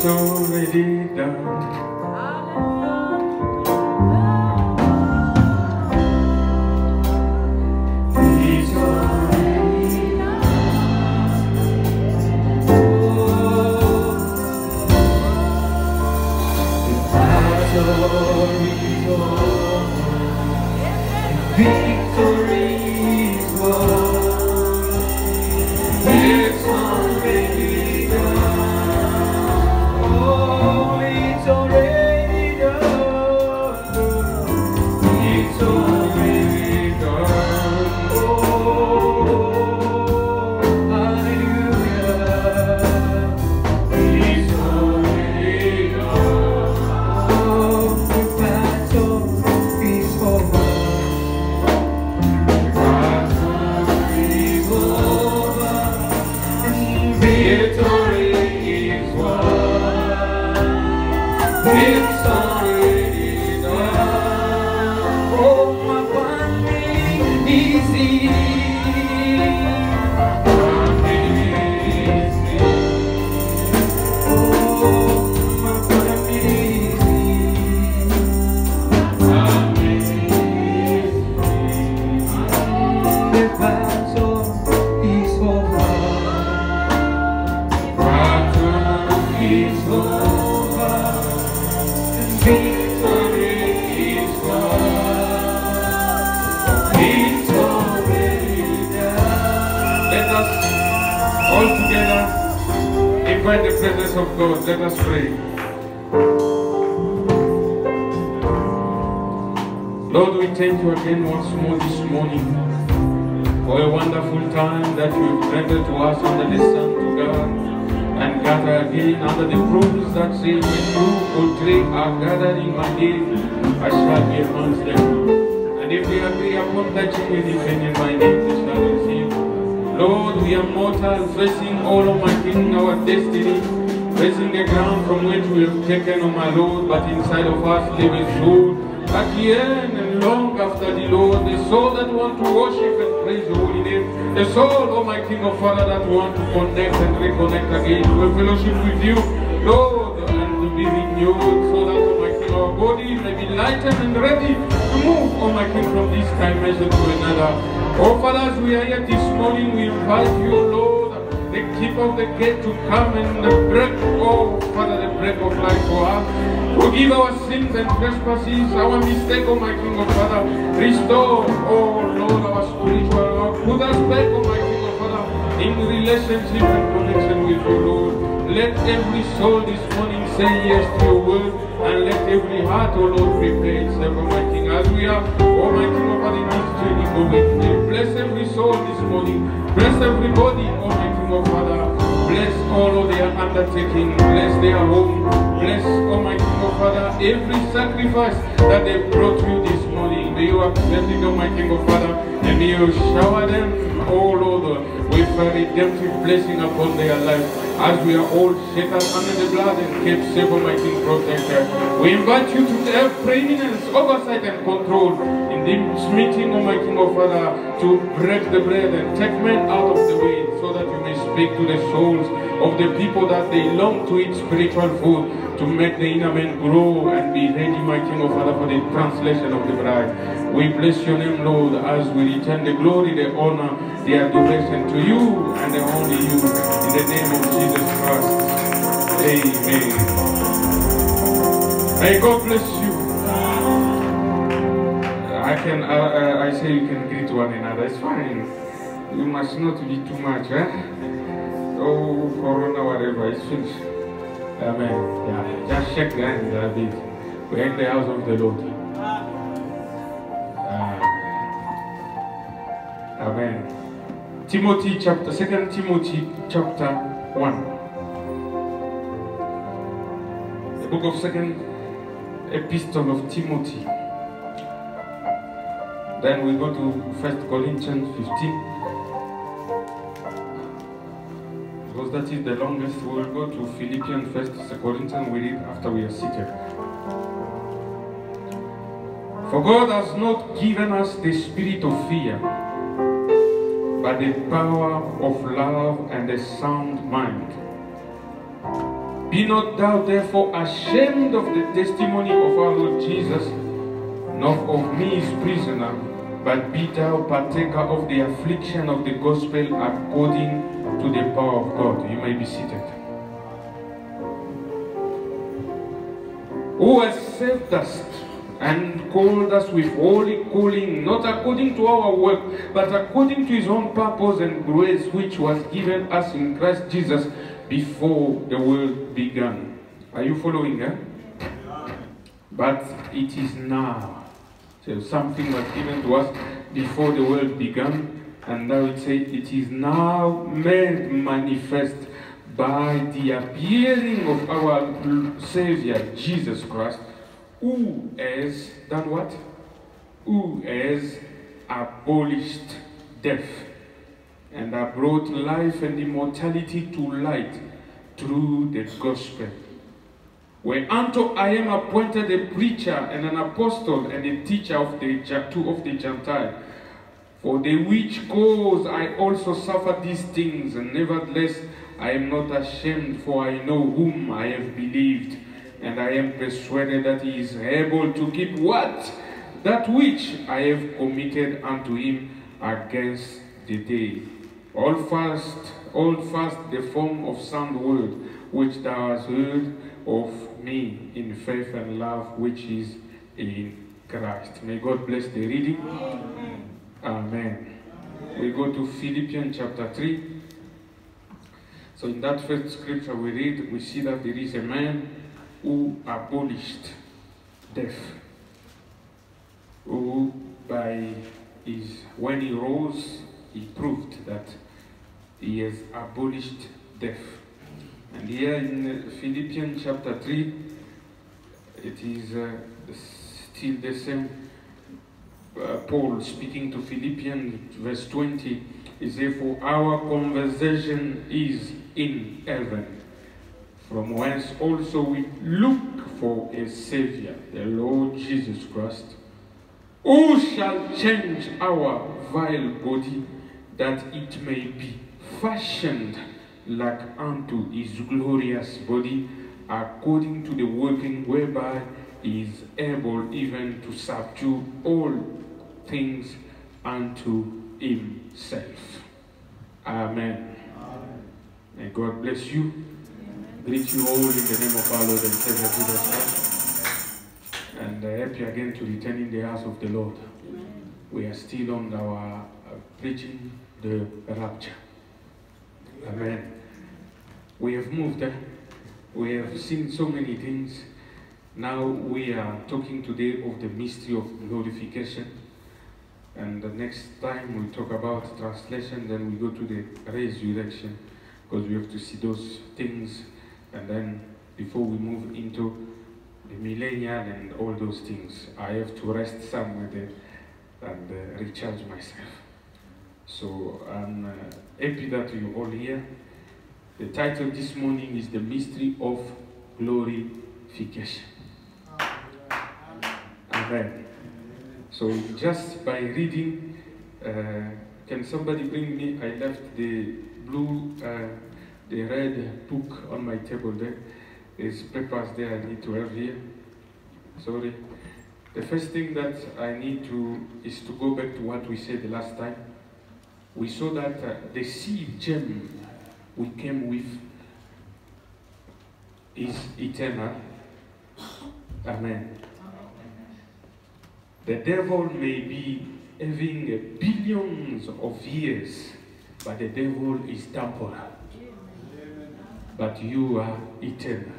it's already done. It's already done. Victory is won. It's already done. Oh, it's already done. It's already done. Oh, hallelujah. It's already done. Oh, the battle is over. Victory is won. It's already done. Oh, my bonding is easy. Bonding is easy. Oh, my bonding is easy. Bonding is easy. The battle is over. It's over, and victory is won. It's already done. Let us all together invite the presence of God. Let us pray. Lord, we thank you again once more this morning for a wonderful time that you've granted to us under the sun to God. And gather again under the promise that says, when two or three are gathered in my name, I shall be amongst them. And if we agree upon touching anything in my name, they shall receive. Lord, we are mortal, facing all of my King, our destiny, facing the ground from which we have taken, oh my Lord, but inside of us live a soul that yearn and long after the Lord, the soul that want to worship and praise your holy name, the soul, oh my King of Father, that want to connect and reconnect again to a fellowship with you, Lord, and to be renewed, so that, oh my King, our body may be lightened and ready to move, oh my King, from this dimension to another. Oh Father, as we are here this morning, we invite you, Lord, the keeper of the gate, to come and break, oh Father, the break of life for us. Forgive our sins and trespasses, our mistake, oh my King of Father. Restore, oh Lord, our spiritual life. Put us back, oh my King of Father, in relationship and connection with you, Lord. Let every soul this morning say yes to your word, and let every heart, oh Lord, prepare itself, oh my King. As we are, oh my King of Father, in this journey going, bless every soul this morning. Bless everybody, oh my King of Father. Bless all of their undertaking. Bless their home. Bless, oh my King of Father, every sacrifice that they brought you this morning. May you accept it, oh my King of Father, and may you shower them, oh Lord, with a redemptive blessing upon their life. As we are all sheltered under the blood and kept safe, oh my King, protected. We invite you to have preeminence, oversight, and control in this meeting, oh my King of Father, to break the bread and take men out of the way, so that you may speak to the souls of the people that they long to eat spiritual food, to make the inner man grow and be ready, my King of Father, for the translation of the bride. We bless your name, Lord, as we return the glory, the honor, the adoration to you and only you. In the name of Jesus Christ. Amen. May God bless you. I say you can greet one another. It's fine. You must not be too much, eh? Oh, Corona, whatever, it's finished. Amen. Yeah, just shake the hand a bit. We're in the house of the Lord. Amen. Timothy chapter 2 Timothy chapter 1. The book of 2nd Epistle of Timothy. Then we go to 1 Corinthians 15. Because that is the longest. We will go to Philippians 1 Corinthians. We read after we are seated. For God has not given us the spirit of fear, but the power of love and a sound mind. Be not thou therefore ashamed of the testimony of our Lord Jesus, nor of me his prisoner, but be thou partaker of the affliction of the gospel according to the power of God. You may be seated. Who has saved us and called us with holy calling, not according to our work, but according to his own purpose and grace, which was given us in Christ Jesus before the world began. Are you following? But it is now. So something was given to us before the world began, and now it says it is now made manifest by the appearing of our Savior Jesus Christ, who has done what? Who has abolished death and have brought life and immortality to light through the gospel. Whereunto I am appointed a preacher and an apostle and a teacher of the Gentiles. For the which cause I also suffer these things, and nevertheless I am not ashamed, for I know whom I have believed, and I am persuaded that he is able to keep what? That which I have committed unto him against the day. Hold fast the form of sound word, which thou hast heard of me in faith and love, which is in Christ. May God bless the reading. Amen. Amen. We go to Philippians chapter 3. So in that first scripture we read, we see that there is a man who abolished death, who when he rose, he proved that he has abolished death. And here in Philippians chapter 3, it is still the same. Paul speaking to Philippians, verse 20, he says, for our conversation is in heaven, from whence also we look for a Savior, the Lord Jesus Christ, who shall change our vile body, that it may be fashioned like unto his glorious body, according to the working whereby he is able even to subdue all things unto himself. Amen. Amen. May God bless you. Amen. Greet you all in the name of our Lord and Savior Jesus Christ. And help you again to return in the house of the Lord. Amen. We are still on our preaching the rapture. Amen. We have moved. We have seen so many things. Now we are talking today of the mystery of glorification. And the next time we talk about translation, then we go to the resurrection, because we have to see those things. And then before we move into the millennial and all those things, I have to rest somewhere there and recharge myself. So I'm happy that you're all here. The title this morning is The Mystery of Glorification. Amen. So just by reading, can somebody bring me, I left the blue, the red book on my table there. There's papers there I need to have here. Sorry. The first thing that I need to, is to go back to what we said the last time. We saw that the seed gem we came with is eternal. Amen. The devil may be having billions of years, but the devil is temporal. But you are eternal.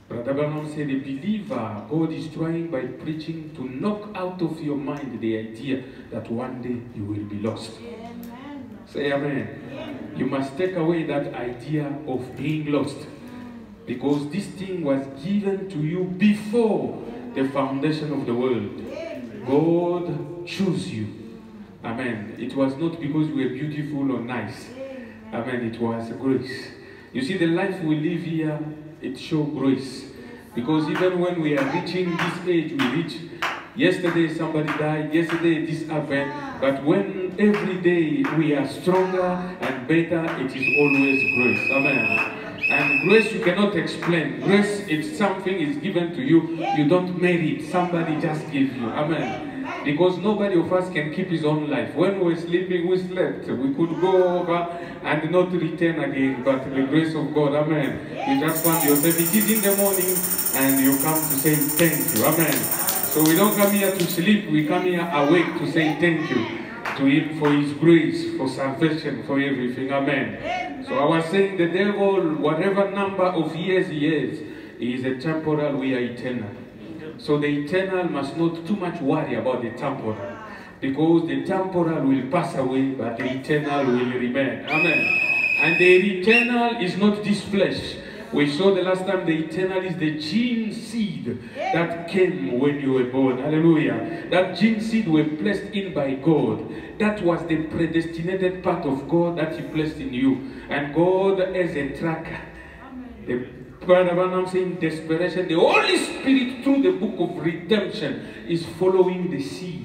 Brother Branham said, the believer, God is trying by preaching to knock out of your mind the idea that one day you will be lost. Amen. Say amen. Amen. You must take away that idea of being lost, because this thing was given to you before the foundation of the world. God chose you. Amen. It was not because you were beautiful or nice. Amen. It was grace. You see, the life we live here, it shows grace. Because even when we are reaching this age, we reach, yesterday somebody died, yesterday this happened, but when every day we are stronger and better, it is always grace. Amen. And grace you cannot explain. Grace, if something is given to you, you don't merit. Somebody just gives you. Amen. Because nobody of us can keep his own life. When we were sleeping, we slept. We could go over and not return again. But the grace of God, amen. You just find yourself. It is in the morning and you come to say thank you. Amen. So we don't come here to sleep. We come here awake to say thank you to him for his grace, for salvation, for everything. Amen. So I was saying the devil, whatever number of years he is a temporal, we are eternal. So the eternal must not too much worry about the temporal, because the temporal will pass away, but the eternal will remain. Amen. And the eternal is not this flesh. We saw the last time the eternal is the gene seed that came when you were born. Hallelujah. That gene seed were placed in by God. That was the predestinated part of God that he placed in you. And God as a tracker. I'm saying desperation. The Holy Spirit through the book of redemption is following the seed.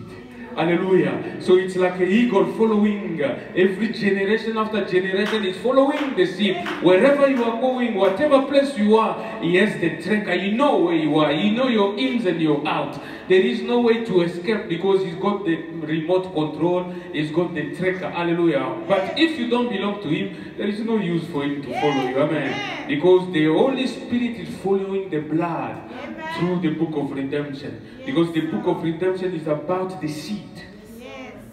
Hallelujah. So it's like an eagle following every generation after generation is following the seed. Wherever you are going, whatever place you are, he has the tracker. You know where you are. You know your ins and your outs. There is no way to escape because he's got the remote control. He's got the tracker. Hallelujah. But if you don't belong to him, there is no use for him to follow you. Amen. Because the Holy Spirit is following the blood through the book of redemption. Because the book of redemption is about the seed.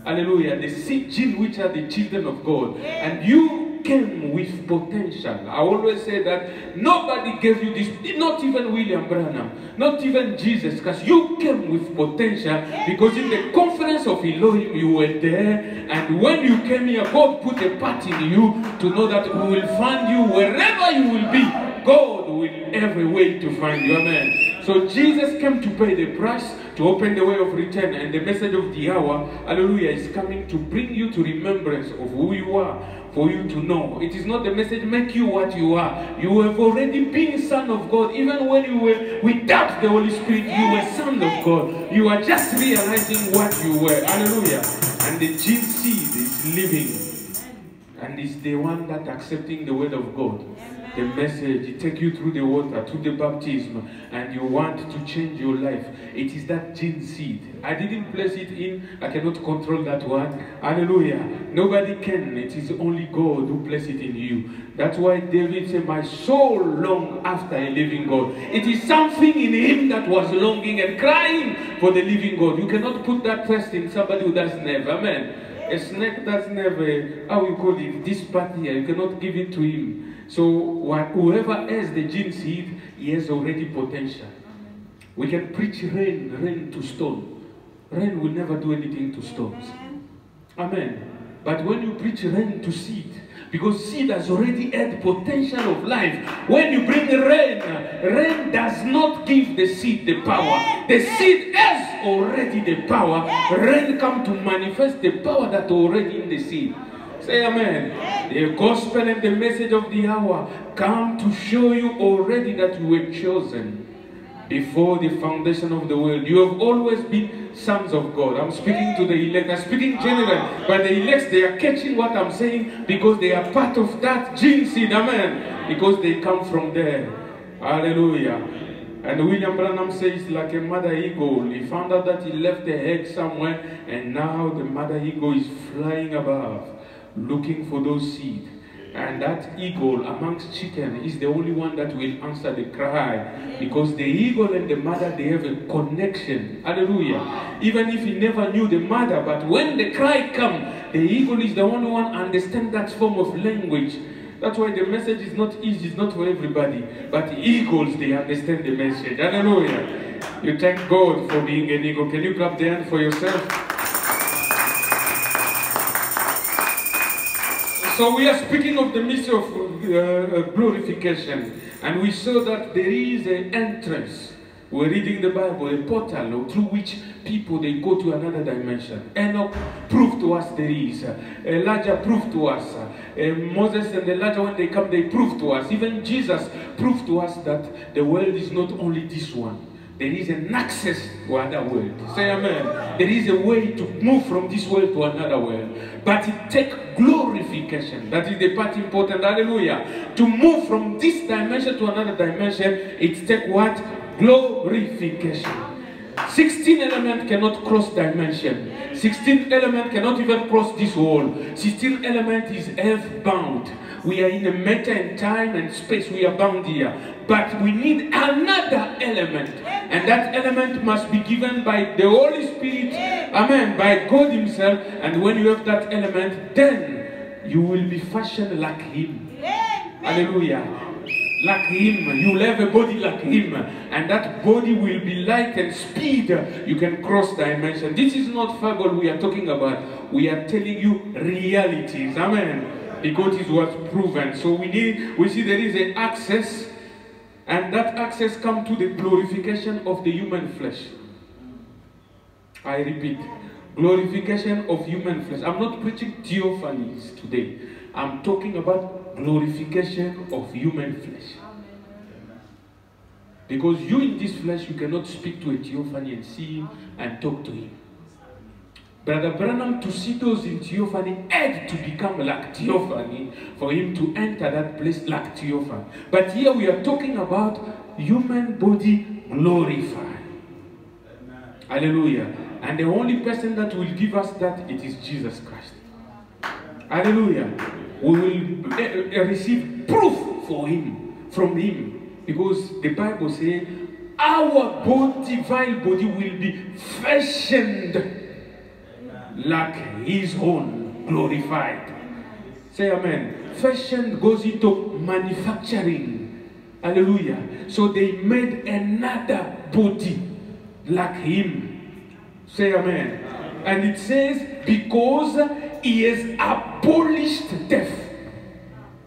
Hallelujah. The seed gene which are the children of God. And you came with potential. I always say that nobody gave you this, not even William Branham, not even Jesus, because you came with potential, because in the conference of Elohim you were there, and when you came here, God put a part in you to know that we will find you wherever you will be. God will have a way to find you. Amen. So Jesus came to pay the price, to open the way of return, and the message of the hour, hallelujah, is coming to bring you to remembrance of who you are, for you to know. It is not the message make you what you are. You have already been son of God. Even when you were without the Holy Spirit, you were son of God. You are just realizing what you were. Hallelujah. And the gene seed is living, and is the one that accepting the word of God. The message, it takes you through the water, through the baptism, and you want to change your life. It is that gene seed. I didn't place it in, I cannot control that one. Hallelujah. Nobody can. It is only God who placed it in you. That's why David said, my soul longed after a living God. It is something in him that was longing and crying for the living God. You cannot put that trust in somebody who doesn't have. Amen. A snake doesn't have a, how we call it, this part here. You cannot give it to him. So whoever has the gene seed, he has already potential. We can preach rain to stone. Rain will never do anything to stones. Amen. But when you preach rain to seed, because seed has already had potential of life. When you bring rain, rain does not give the seed the power. The seed has already the power. Rain comes to manifest the power that's already in the seed. Say amen. The gospel and the message of the hour come to show you already that you were chosen before the foundation of the world. You have always been sons of God. I'm speaking to the elect. I'm speaking general. But the elect, they are catching what I'm saying because they are part of that gene seed. Amen. Because they come from there. Hallelujah. And William Branham says, like a mother eagle, he found out that he left the egg somewhere, and now the mother eagle is flying above, looking for those seeds. And that eagle amongst chicken is the only one that will answer the cry, because the eagle and the mother, they have a connection. Hallelujah. Even if he never knew the mother, but when the cry comes, the eagle is the only one understand that form of language. That's why the message is not easy, it's not for everybody. But eagles, they understand the message. Hallelujah. You thank God for being an eagle. Can you clap the hand for yourself? So we are speaking of the mystery of glorification. And we saw that there is an entrance. We're reading the Bible, a portal through which people, they go to another dimension. Enoch proved to us there is. Elijah proved to us. Moses and Elijah, when they come, they proved to us. Even Jesus proved to us that the world is not only this one. there is an access to another world. Say amen. There is a way to move from this world to another world. But it takes glorification. That is the part important. Hallelujah. To move from this dimension to another dimension, it takes what? Glorification. 16 elements cannot cross dimension. 16 element cannot even cross this wall. 16 element is earth-bound. We are in a matter and time and space. We are bound here. But we need another element. And that element must be given by the Holy Spirit. Amen. By God himself. And when you have that element, then you will be fashioned like him. Hallelujah. Like him. You will have a body like him. And that body will be light and speed. You can cross dimension. This is not fable we are talking about. We are telling you realities. Amen. Because it was proven. So we see there is an access. And that access comes to the glorification of the human flesh. I repeat. Glorification of human flesh. I'm not preaching theophanies today. I'm talking about glorification of human flesh. Because you in this flesh, you cannot speak to a theophany and see him and talk to him. Brother Branham, to see those in theophany, had to become like theophany for him to enter that place like theophany. But here we are talking about human body glorified. Hallelujah. And the only person that will give us that, it is Jesus Christ. Hallelujah. We will receive proof from him. Because the Bible says, our divine body will be fashioned like his own, glorified. Say amen. Fashion goes into manufacturing. Hallelujah. So they made another body like him. Say amen. And it says, because he has abolished death.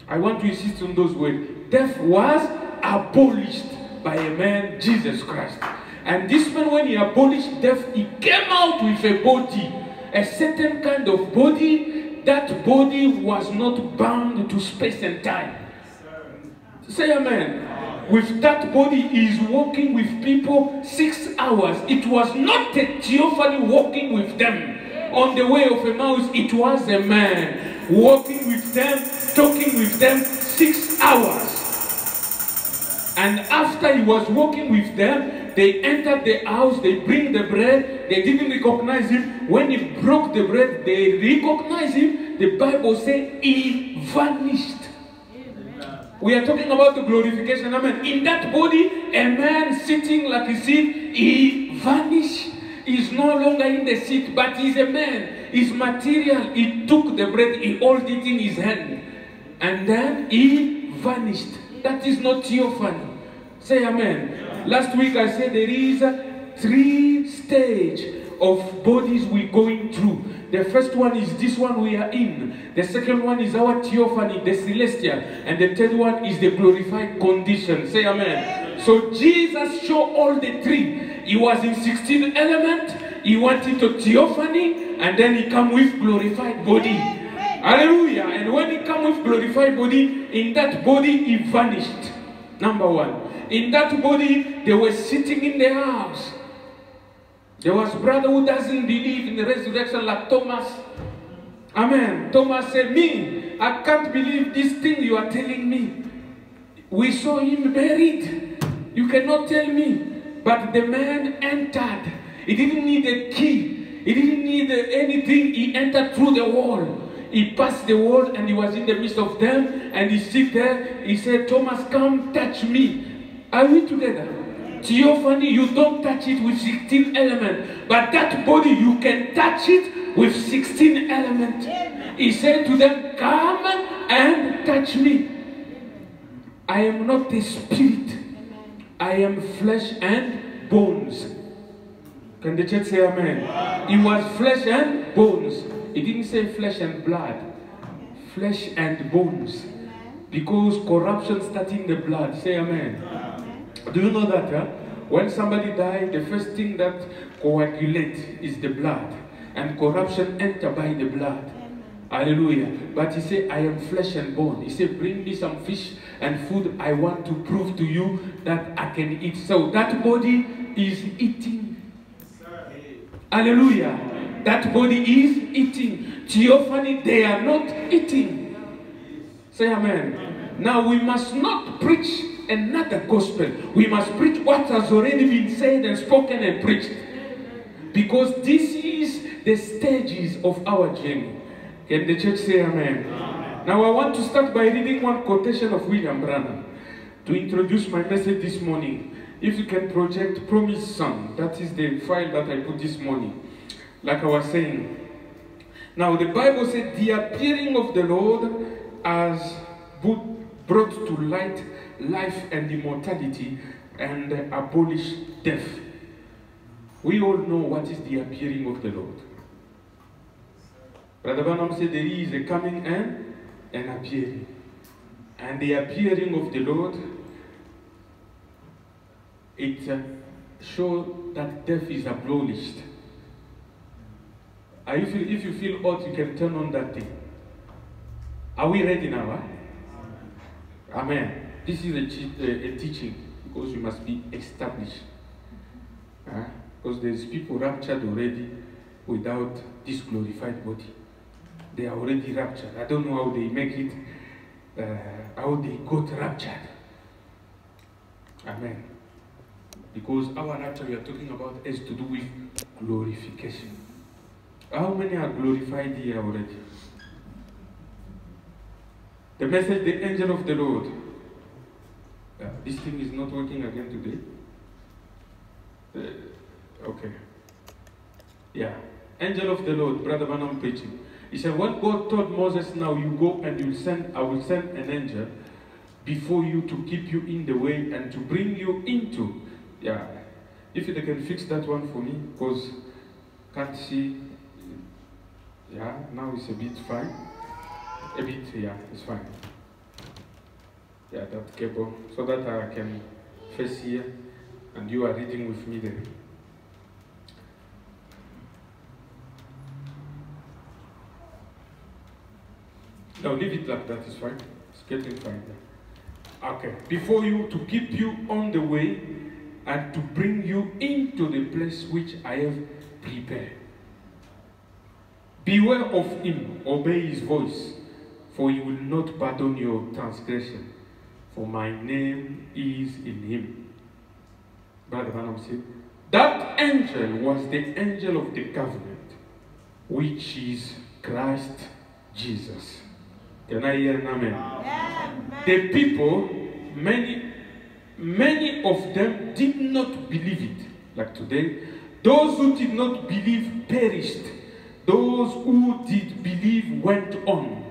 I want to insist on those words. Death was abolished by a man, Jesus Christ. And this man, when he abolished death, he came out with a body. A certain kind of body. That body was not bound to space and time. Say amen. With that body, he is walking with people 6 hours. It was not a theophany walking with them on the way of Emmaus. It was a man walking with them, talking with them 6 hours. And after he was walking with them, they entered the house, they bring the bread, they didn't recognize him. When he broke the bread, they recognized him. The Bible says he vanished. We are talking about the glorification. Amen. In that body, a man sitting like a seat, he vanished. He's no longer in the seat, but he's a man. He's material. He took the bread, he held it in his hand. And then he vanished. That is not theophany. Say amen. Last week I said there is 3 stages of bodies we're going through. The first one is this one we are in. The second one is our theophany, the celestial. And the third one is the glorified condition. Say amen. So Jesus showed all the 3. He was in 16 element. He went into theophany. And then he come with glorified body. Hallelujah. And when he come with glorified body, in that body he vanished. Number 1. In that body, they were sitting in the house. There was a brother who doesn't believe in the resurrection like Thomas. Amen. Thomas said, me, I can't believe this thing you are telling me. We saw him buried. You cannot tell me. But the man entered. He didn't need a key. He didn't need anything. He entered through the wall. He passed the wall and he was in the midst of them. And he sit there. He said, Thomas, come touch me. Are we together? Theophany, you don't touch it with 16 elements. But that body, you can touch it with 16 elements. He said to them, come and touch me. I am not a spirit. I am flesh and bones. Can the church say amen? He was flesh and bones. He didn't say flesh and blood. Flesh and bones. Because corruption starts in the blood. Say amen. Do you know that? Huh? When somebody dies, the first thing that coagulates is the blood. And corruption enters by the blood. Hallelujah. But he said, I am flesh and bone. He said, bring me some fish and food. I want to prove to you that I can eat. So that body is eating. Hallelujah. That body is eating. Theophany, they are not eating. Say amen. Now we must not preach another gospel. We must preach what has already been said and spoken and preached. Because this is the stages of our journey. Can the church say amen? Now I want to start by reading one quotation of William Branham to introduce my message this morning. If you can project Promised Son, that is the file that I put this morning. Like I was saying. Now the Bible said the appearing of the Lord has brought to light life and immortality and abolished death. We all know what is the appearing of the Lord. Brother Branham said there is a coming and an appearing. And the appearing of the Lord, it shows that death is abolished. If you feel hot, you can turn on that thing. Are we ready now? Huh? Amen. This is a teaching because you must be established. Because there's people raptured already without this glorified body. They are already raptured. I don't know how they make it, how they got raptured. Amen. Because our rapture we are talking about has to do with glorification. How many are glorified here already? The message, the angel of the Lord. This thing is not working again today. Okay. Yeah. Angel of the Lord, Brother Branham preaching. He said, when God told Moses, now you go and I will send an angel before you to keep you in the way and to bring you into. Yeah. If they can fix that one for me, because can't see. Yeah, now it's a bit fine. A bit, yeah, it's fine. Yeah, that cable, so that I can face here and you are reading with me there. Now leave it like that, it's fine. It's getting fine there. Okay, before you, to keep you on the way and to bring you into the place which I have prepared. Beware of him, obey his voice, for he will not pardon your transgression, for my name is in him. Brother Branham said, that angel was the angel of the covenant, which is Christ Jesus. Can I hear an amen? Amen. The people, many of them did not believe it. Like today, those who did not believe perished. Those who did believe went on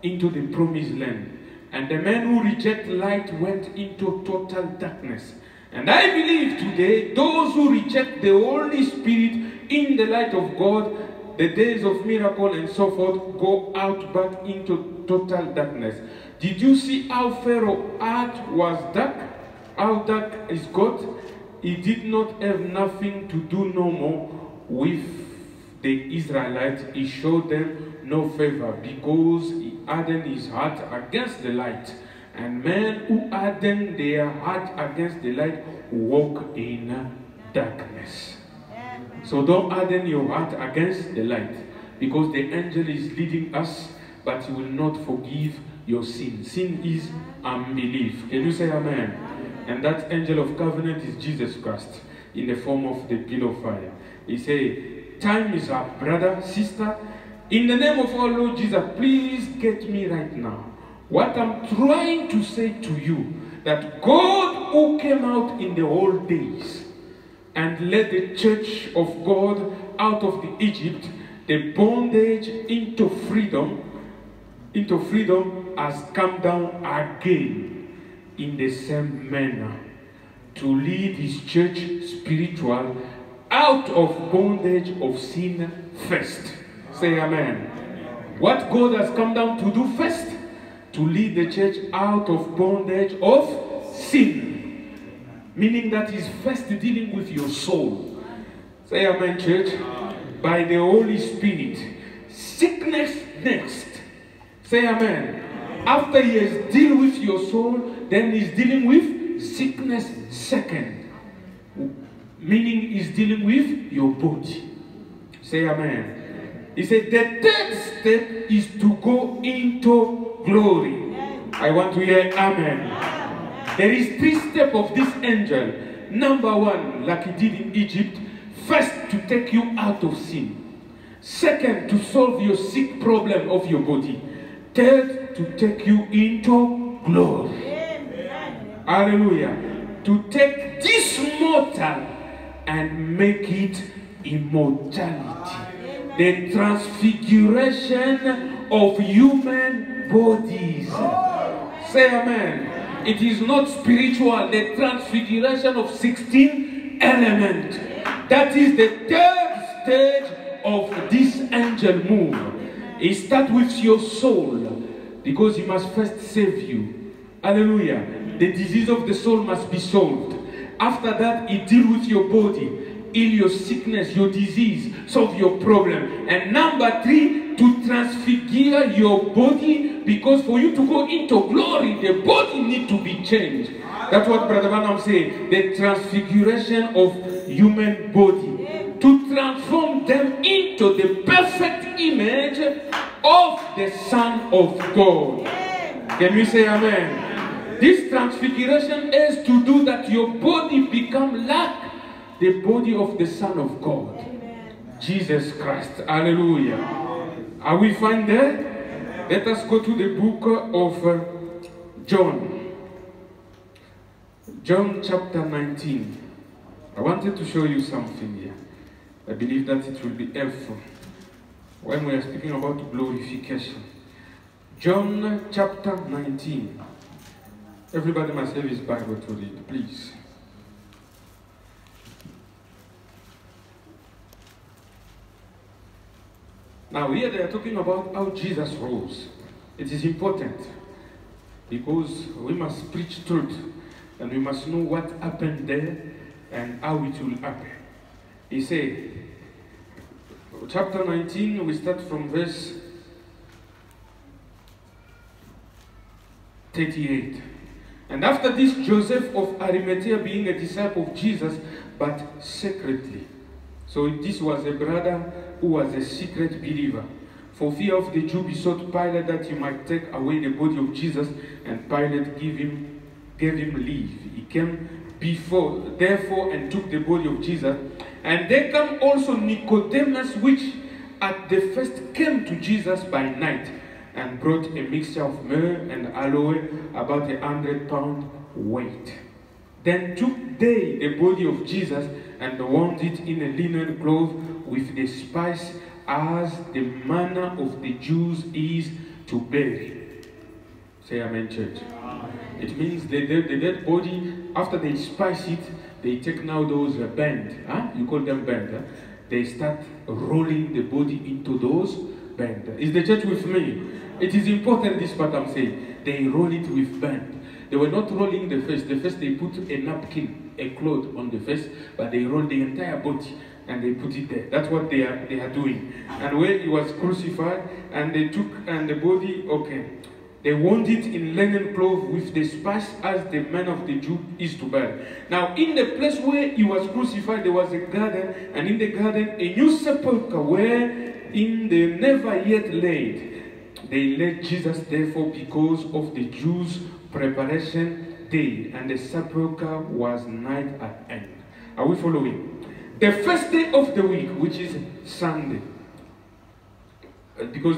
into the promised land. And the men who reject light went into total darkness. And I believe today, those who reject the Holy Spirit in the light of God, the days of miracle and so forth, go out back into total darkness. Did you see how Pharaoh's heart was dark? How dark is God? He did not have nothing to do no more with the Israelites. He showed them no favor because he hardened his heart against the light. And men who harden their heart against the light walk in darkness. So don't harden your heart against the light, because the angel is leading us, but he will not forgive your sin. Sin is unbelief. Can you say amen? And that angel of covenant is Jesus Christ in the form of the pillar of fire. He said, time is up, brother, sister. In the name of our Lord Jesus, please get me right now. What I'm trying to say to you, that God who came out in the old days and led the church of God out of the Egypt, the bondage into freedom has come down again in the same manner to lead his church spiritual out of bondage of sin first. Say amen. What God has come down to do first? To lead the church out of bondage of sin. Meaning that he's first dealing with your soul. Say amen, church. By the Holy Spirit. Sickness next. Say amen. After he has dealt with your soul, then he's dealing with sickness second. Meaning is dealing with your body. Say amen. He said the third step is to go into glory. I want to hear amen. There is 3 steps of this angel. Number 1, like he did in Egypt. First, to take you out of sin. Second, to solve your sick problem of your body. Third, to take you into glory. Hallelujah. To take this mortal and make it immortality. The transfiguration of human bodies. Say amen. It is not spiritual. The transfiguration of 16 elements. That is the 3rd stage of this angel move. It starts with your soul, because he must first save you. Hallelujah. The disease of the soul must be solved. After that, he deals with your body. Heal your sickness, your disease, solve your problem. And number 3, to transfigure your body, because for you to go into glory, the body needs to be changed. That's what Brother Branham said, the transfiguration of human body. To transform them into the perfect image of the Son of God. Can we say amen? This transfiguration is to do that your body become like the body of the Son of God. Amen. Jesus Christ. Hallelujah. Are we fine there? Let us go to the book of John. John chapter 19. I wanted to show you something here. I believe that it will be helpful when we are speaking about glorification. John chapter 19. Everybody must have his Bible to read, please. Now here they are talking about how Jesus rose. It is important because we must preach truth and we must know what happened there and how it will happen. He said, chapter 19, we start from verse 38. And after this, Joseph of Arimathea, being a disciple of Jesus, but secretly. So this was a brother who was a secret believer. For fear of the Jew, besought Pilate that he might take away the body of Jesus, and Pilate gave him leave. He came therefore and took the body of Jesus. And there came also Nicodemus, which at the first came to Jesus by night, and brought a mixture of myrrh and aloe, about 100 pounds weight. Then took they the body of Jesus and wound it in a linen cloth with the spice, as the manner of the Jews is to bury. Say amen, church. Amen. It means the dead body, after they spice it, they take now those band. You call them band. They start rolling the body into those band. Is the church with me? It is important, this part I'm saying. They roll it with band. They were not rolling the face. The face, they put a napkin, a cloth on the face, but they roll the entire body and they put it there. That's what they are doing. And when he was crucified, and they took and the body, they wound it in linen cloth with the spice, as the man of the Jew is to bury. Now, in the place where he was crucified, there was a garden, and in the garden a new sepulchre where in the never yet laid. They laid Jesus therefore because of the Jews' preparation day, and the sepulchre was night at end. Are we following? The first day of the week, which is Sunday, because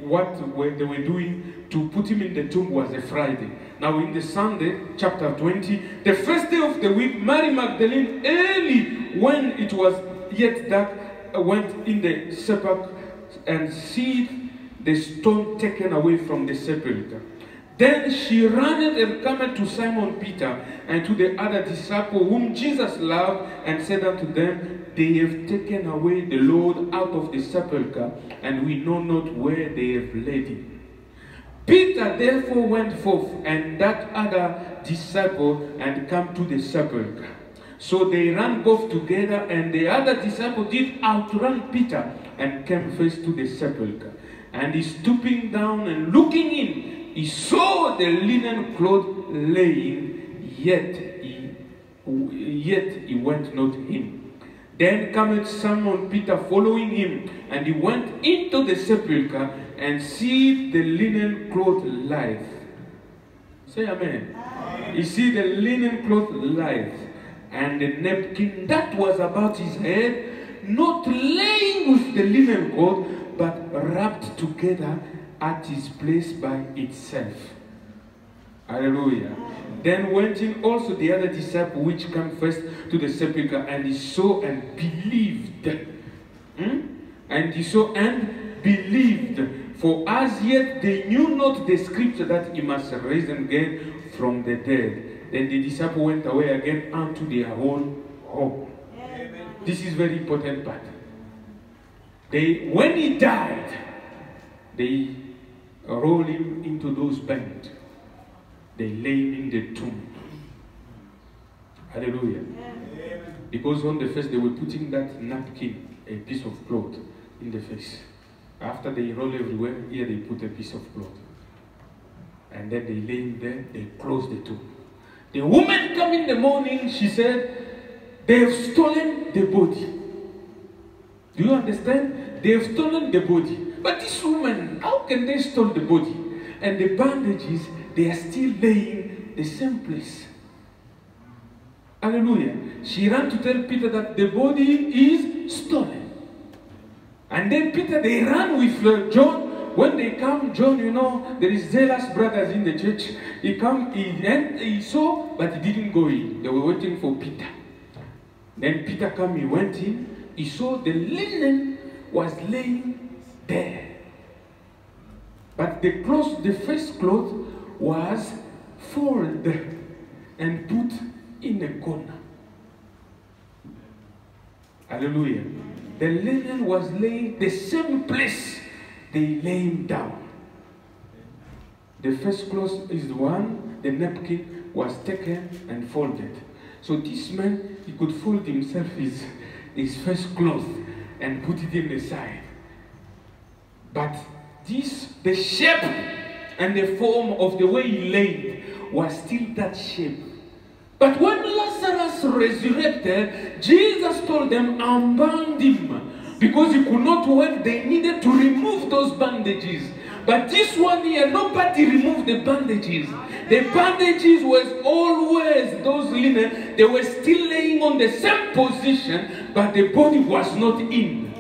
what they were doing to put him in the tomb was a Friday. Now in the Sunday, chapter 20, the first day of the week, Mary Magdalene, early when it was yet dark, went in the sepulchre and see the stone taken away from the sepulchre. Then she ran and came to Simon Peter and to the other disciple whom Jesus loved, and said unto them, They have taken away the Lord out of the sepulchre, and we know not where they have laid him. Peter therefore went forth, and that other disciple, and came to the sepulchre. So they ran both together, and the other disciple did outrun Peter, and came first to the sepulchre. And he, stooping down and looking in, he saw the linen cloth laying, yet he yet he went not in. Then cometh Simon Peter following him, and he went into the sepulchre, and see the linen cloth lieth. Say amen. You see the linen cloth lieth, and the napkin that was about his head, not laying with the linen cloth, but wrapped together at his place by itself. Hallelujah. Then went in also the other disciple which came first to the sepulchre, and he saw and believed. And he saw and believed. For as yet they knew not the scripture that he must raise them again from the dead. Then the disciple went away again unto their own home. Amen. This is very important part. When he died, they rolled him into those bands. They laid him in the tomb. Hallelujah. Amen. Because on the face they were putting that napkin, a piece of cloth, in the face. After they roll everywhere, here they put a piece of cloth. And then they lay him there, they close the tomb. The woman come in the morning, she said, they have stolen the body. Do you understand? They have stolen the body. But this woman, how can they steal the body? And the bandages, they are still laying the same place. Hallelujah. She ran to tell Peter that the body is stolen. And then Peter, they ran with John. When they come, John, you know, there is zealous brothers in the church. He come, he saw, but he didn't go in. They were waiting for Peter. Then Peter come, he went in. He saw the linen was laying there. But the clothes, the first cloth was folded and put in a corner. Hallelujah. The linen was laying the same place they lay him down. The first cloth is the one, the napkin was taken and folded. So this man, he could fold himself his first cloth and put it in the side. But this, the shape and the form of the way he laid was still that shape. But when Lazarus resurrected, Jesus told them, unbound him. Because he could not work, they needed to remove those bandages. But this one here, nobody removed the bandages. The bandages was always those linen. They were still laying on the same position, but the body was not in.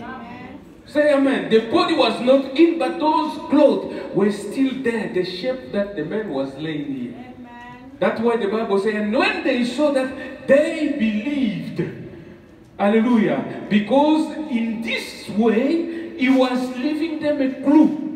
Say amen. The body was not in, but those clothes were still there. The shape that the man was laying here. Amen. That's why the Bible says, and when they saw that, they believed. Hallelujah. Because in this way, he was leaving them a clue.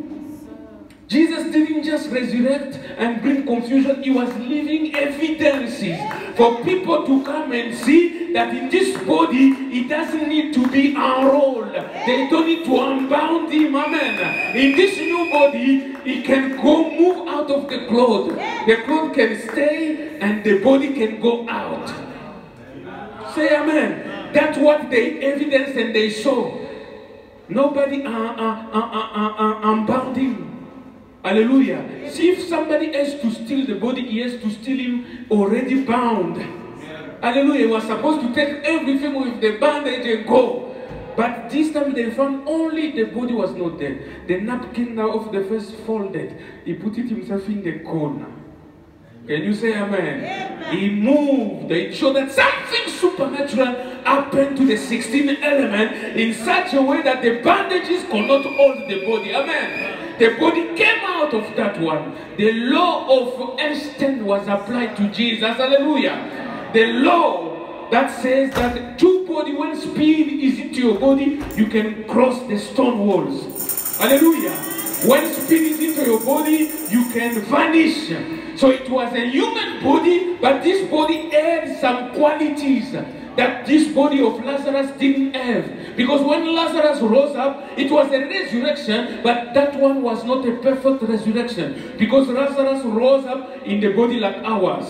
Jesus didn't just resurrect and bring confusion. He was leaving evidences for people to come and see that in this body, it doesn't need to be unrolled. They don't need to unbound him. Amen. In this new body, he can go move out of the cloth. The cloth can stay and the body can go out. Say amen. That's what they evidenced and they saw. Nobody unbound him. Hallelujah. See, if somebody has to steal the body, he has to steal him already bound. Hallelujah. He was supposed to take everything with the bandage and go. But this time they found only the body was not there. The napkin of the first folded. He put it himself in the corner. Can you say amen? Amen. He moved. It showed that something supernatural happened to the 16th element in such a way that the bandages could not hold the body. Amen. The body came out of that one. The law of Einstein was applied to Jesus. Hallelujah. The law that says that two body, when speed is into your body, you can cross the stone walls. Hallelujah. When speed is into your body, you can vanish. So it was a human body, but this body had some qualities that this body of Lazarus didn't have. Because when Lazarus rose up, it was a resurrection, but that one was not a perfect resurrection. Because Lazarus rose up in the body like ours.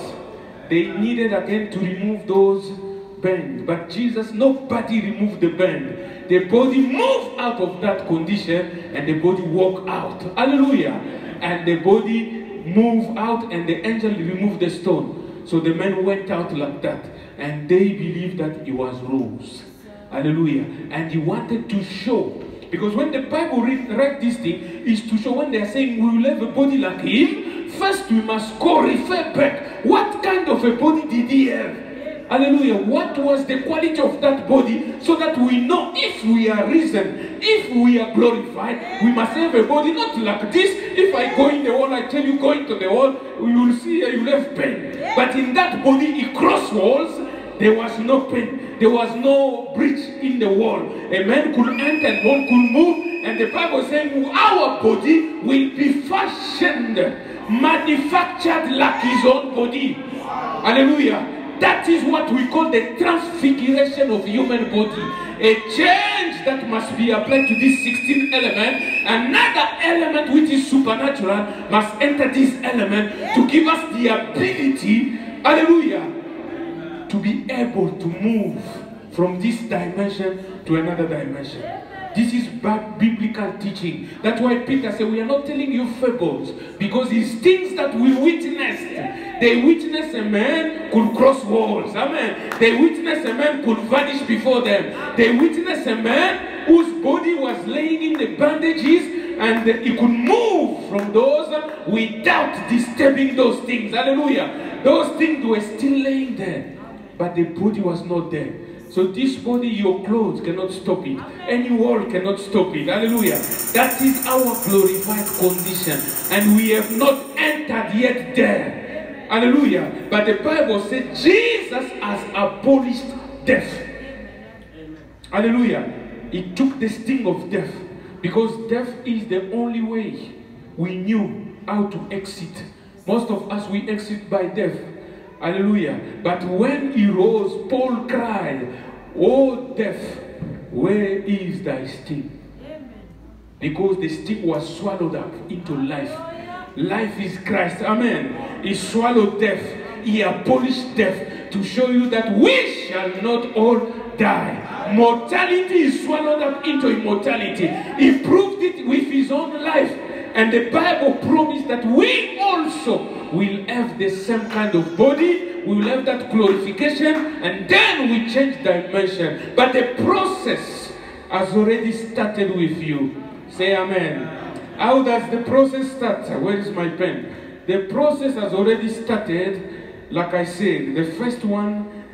They needed again to remove those bands. But Jesus, nobody removed the band. The body moved out of that condition and the body walked out. Hallelujah. And the body moved out and the angel removed the stone. So the man went out like that. and they believed that he was rose. Hallelujah. And he wanted to show, because when the Bible write this thing, is to show when they are saying we will have a body like him, first we must go refer back. What kind of a body did he have? Hallelujah. What was the quality of that body, so that we know if we are risen, if we are glorified, we must have a body not like this. If I go in the wall, I tell you go into the wall, you will see you will have pain. But in that body, he crossed walls, there was no pain. There was no breach in the wall. A man could enter and one could move. And the Bible is saying our body will be fashioned, manufactured like his own body. Hallelujah. That is what we call the transfiguration of human body. A change that must be applied to this 16th element. Another element which is supernatural must enter this element to give us the ability, hallelujah, to be able to move from this dimension to another dimension. This is biblical teaching. That's why Peter said, we are not telling you fables, because it's things that we witnessed. They witnessed a man could cross walls. Amen. They witnessed a man could vanish before them. They witnessed a man whose body was laying in the bandages, and he could move from those without disturbing those things. Hallelujah. Those things were still laying there, but the body was not there. So this body, your clothes cannot stop it. Any wall cannot stop it. Hallelujah. That is our glorified condition. And we have not entered yet there. Hallelujah. But the Bible says Jesus has abolished death. Hallelujah. He took the sting of death. Because death is the only way we knew how to exit. Most of us, we exit by death. Hallelujah. But when he rose, Paul cried, "Oh death, where is thy sting?" Because the sting was swallowed up into life. Life is Christ. Amen. He swallowed death. He abolished death to show you that we shall not all die. Mortality is swallowed up into immortality. He proved it with his own life. And the Bible promised that we also will have the same kind of body. We will have that glorification, and then we change dimension. But the process has already started with you. Say amen. How does the process start? Where is my pen? The process has already started. Like I said, the first one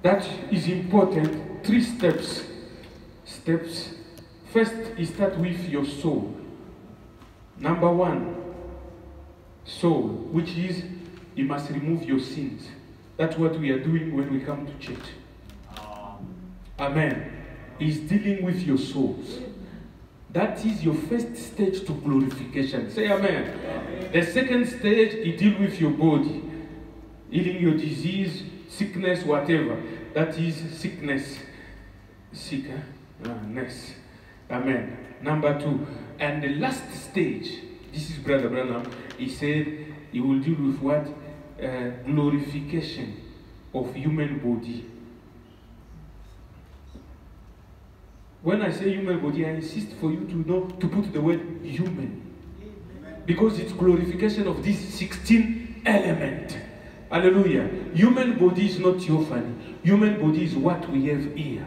that is important, 3 steps. First, it starts with your soul. Number 1, soul, which is you must remove your sins. That's what we are doing when we come to church. Amen. He's dealing with your souls. That is your first stage to glorification. Say amen. The second stage, he deals with your body. Healing your disease, sickness, whatever. That is sickness. Sickness. Amen. Number 2. And the last stage, this is Brother Branham, he said he will deal with what? Glorification of human body. When I say human body, I insist for you to know, to put the word human. Because it's glorification of this 16 element. Hallelujah. Human body is not theophany. Human body is what we have here.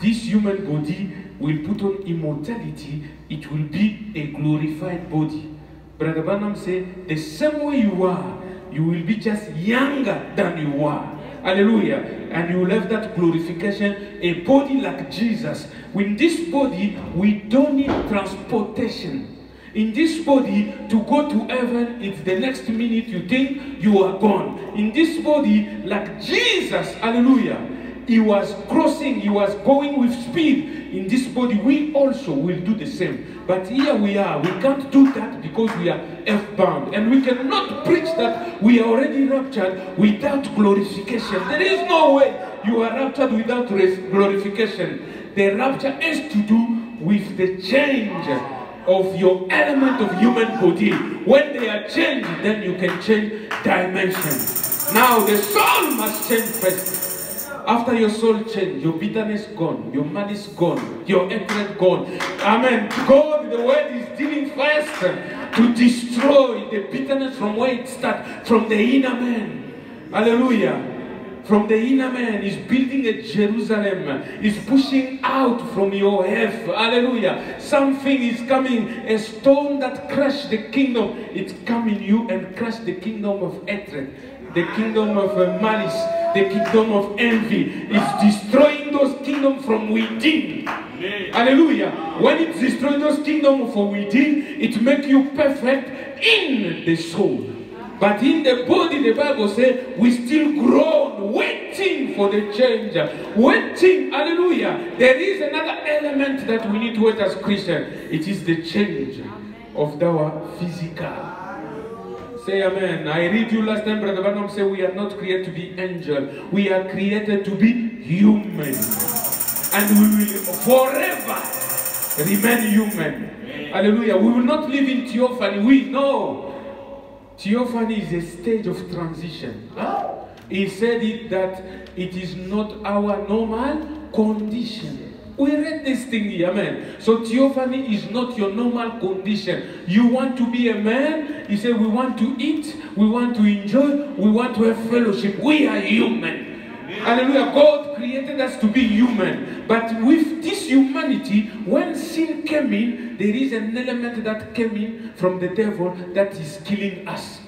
This human body will put on immortality. It will be a glorified body. Brother Branham said, the same way you are, you will be just younger than you are. Hallelujah. And you will have that glorification, a body like Jesus. With this body, we don't need transportation. In this body, to go to heaven, it's the next minute you think you are gone. In this body, like Jesus, hallelujah, he was crossing, he was going with speed. In this body, we also will do the same. But here we are, we can't do that because we are earthbound. And we cannot preach that we are already raptured without glorification. There is no way you are raptured without glorification. The rapture has to do with the change of your element of human body. When they are changed, then you can change dimension. Now the soul must change first. After your soul change, your bitterness gone, your malice gone, your hatred gone. Amen. God, the word is dealing first to destroy the bitterness from where it starts, from the inner man. Hallelujah. from the inner man, is building a Jerusalem, is pushing out from your health. Hallelujah. Something is coming, a stone that crushed the kingdom. It's coming you and crush the kingdom of hatred, the kingdom of malice, the kingdom of envy. It's destroying those kingdoms from within. Hallelujah. When it's destroying those kingdoms from within, it makes you perfect in the soul. But in the body, the Bible says, we still groan, waiting for the change. Waiting, hallelujah. There is another element that we need to wait as Christians. It is the change of our physical. Say amen. I read you last time, Brother Branham said, we are not created to be angels. We are created to be human. And we will forever remain human. Hallelujah. We will not live in theophany. We know. Theophany is a stage of transition. Huh? He said it that it is not our normal condition. We read this thing here, amen. So theophany is not your normal condition. You want to be a man, he said we want to eat, we want to enjoy, we want to have fellowship. We are human. Hallelujah. God created us to be human. But with this humanity, when sin came in, there is an element that came in from the devil that is killing us.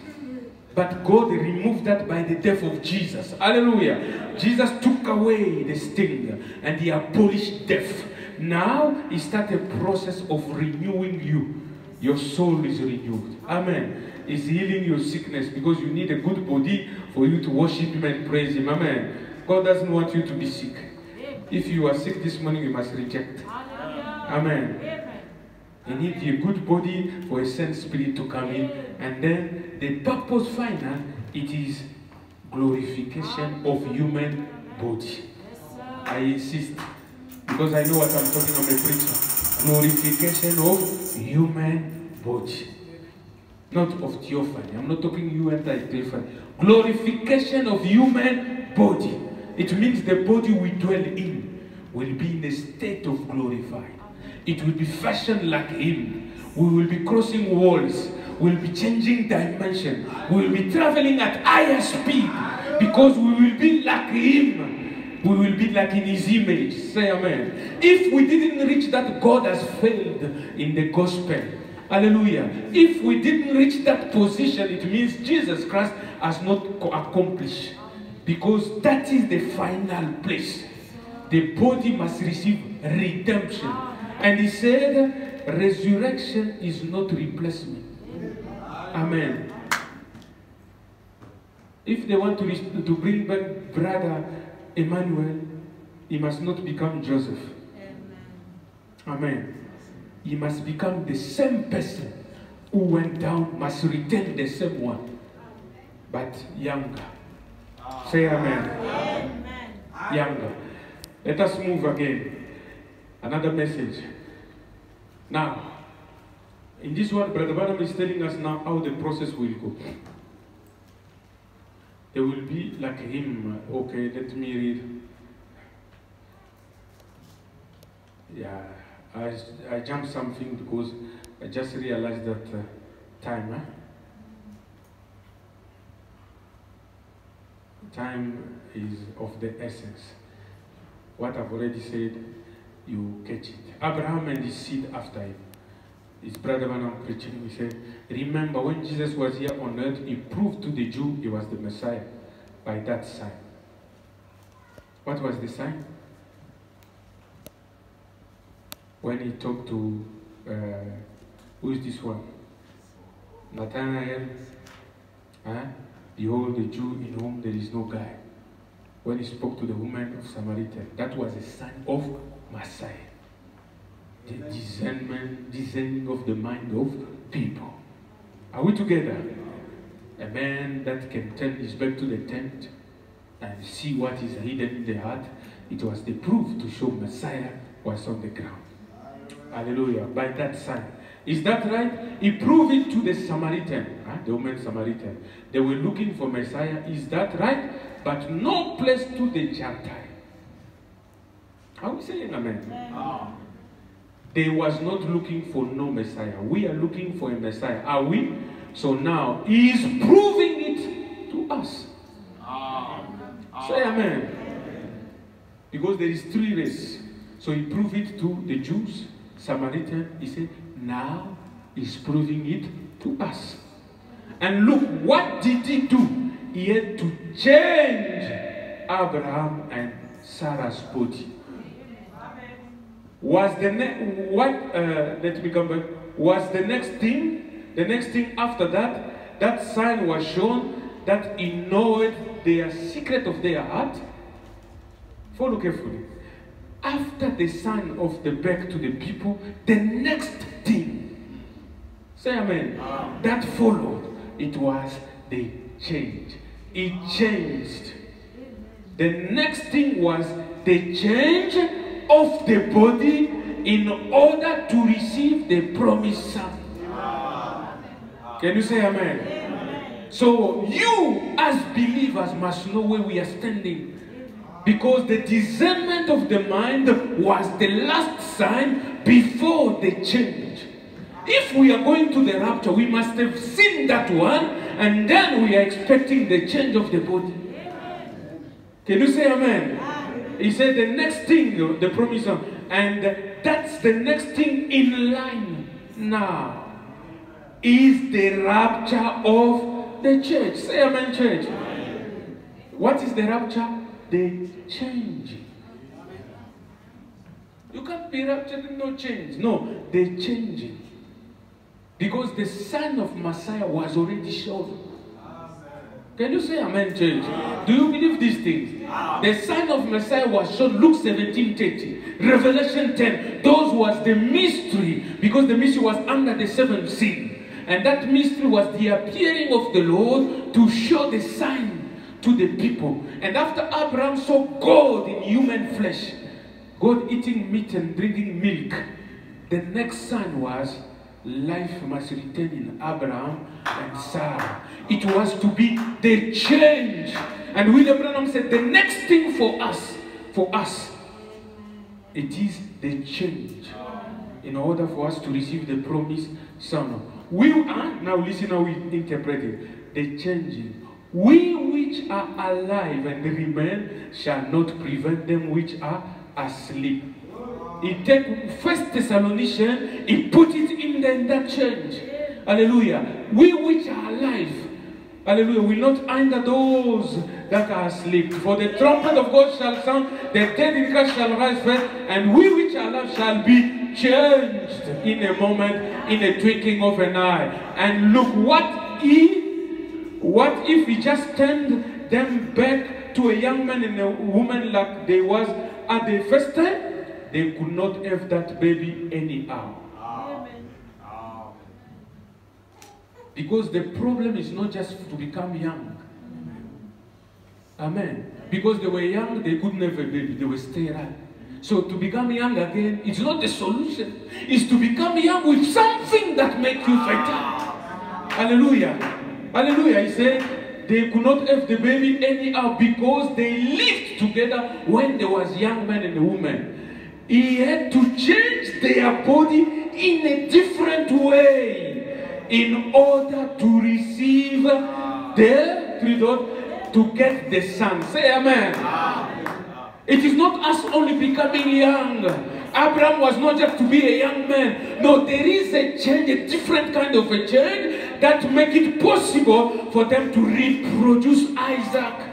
But God removed that by the death of Jesus. Hallelujah. Jesus took away the sting and he abolished death. Now he started a process of renewing you. Your soul is renewed. Amen. He's healing your sickness because you need a good body for you to worship him and praise him. Amen. God doesn't want you to be sick. If you are sick this morning, you must reject. Amen. You need a good body for a sane spirit to come in. And then the purpose final, it is glorification of human body. I insist. Because I know what I'm talking about, a preacher. Glorification of human body. Not of theophany. I'm not talking you and theophany. Glorification of human body. It means the body we dwell in will be in a state of glorified. It will be fashioned like him. We will be crossing walls. We will be changing dimension. We will be traveling at higher speed because we will be like him. We will be like in his image. Say amen. If we didn't reach that, God has failed in the gospel. Hallelujah. If we didn't reach that position, it means Jesus Christ has not accomplished. Because that is the final place. The body must receive redemption. And he said, resurrection is not replacement. Amen. If they want to bring back Brother Emmanuel, he must not become Joseph. Amen. He must become the same person who went down, must return the same one, but younger. Say amen. Amen. Younger. Let us move again. Another message. Now, in this one, Brother Branham is telling us now how the process will go. There will be like him. Okay, let me read. Yeah, I jumped something because I just realized that time. Time is of the essence. What I've already said, you catch it. Abraham and his seed after him. His brother Branham preaching, he said, remember when Jesus was here on earth, he proved to the Jew he was the Messiah by that sign. What was the sign? When he talked to, who is this one? Nathanael. Huh? Behold, the Jew in whom there is no guile. When he spoke to the woman of Samaritan, that was a sign of Messiah. The discerning of the mind of people. Are we together? A man that can turn his back to the tent and see what is hidden in the heart. It was the proof to show Messiah was on the ground. Hallelujah. By that sign. Is that right? He proved it to the Samaritan, the woman Samaritan. They were looking for Messiah. Is that right? But no place to the Gentile. Are we saying amen? Amen. They was not looking for no Messiah. We are looking for a Messiah. Are we? So now he is proving it to us. Say amen. Because there is 3 races. So he proved it to the Jews, Samaritan. He said, now he's proving it to us. And look, what did he do? He had to change Abraham and Sarah's body. Was the let me come back. Was the next thing? The next thing after that, that sign was shown that he knowed their secret of their heart. Follow carefully. After the sign of the back to the people, the next thing, say amen, that followed, it was the change. It changed. The next thing was the change of the body in order to receive the promised son. Can you say amen? Amen? So you as believers must know where we are standing. Because the discernment of the mind was the last sign before the change. If we are going to the rapture, we must have seen that one, and then we are expecting the change of the body. Can you say amen? He said the next thing, the promise, and that's the next thing in line now, is the rapture of the church. Say amen, church. What is the rapture? The change. You can't be raptured and no change. No, the changing. Because the sign of Messiah was already shown. Can you say amen, church? Do you believe these things? The sign of Messiah was shown, Luke 17:30, Revelation 10. Those was the mystery, because the mystery was under the 7th seal. And that mystery was the appearing of the Lord to show the sign to the people. And after Abraham saw God in human flesh, God eating meat and drinking milk, the next sign was life must return in Abraham and Sarah. It was to be the change. And William Branham said the next thing for us, it is the change. In order for us to receive the promised son. We are, now listen how we interpret it, the changing. We which are alive and remain shall not prevent them which are asleep. He take 1 Thessalonians, he put it in that change. Hallelujah. We which are alive, hallelujah, will not hinder those that are asleep. For the trumpet of God shall sound, the dead in Christ shall rise first, and we which are alive shall be changed in a moment, in a twinkling of an eye. And look, what if he just turned them back to a young man and a woman like they was at the first time? They could not have that baby anyhow. Amen. Because the problem is not just to become young. Amen. Because they were young, they couldn't have a baby. They were sterile. So to become young again, it's not the solution. It's to become young with something that makes you fertile. Hallelujah. Hallelujah. He said they could not have the baby anyhow because they lived together when there was young man and a woman. He had to change their body in a different way in order to receive to get the son. Say amen. It is not us only becoming young. Abraham was not just to be a young man. No, there is a change, a different kind of a change that make it possible for them to reproduce Isaac.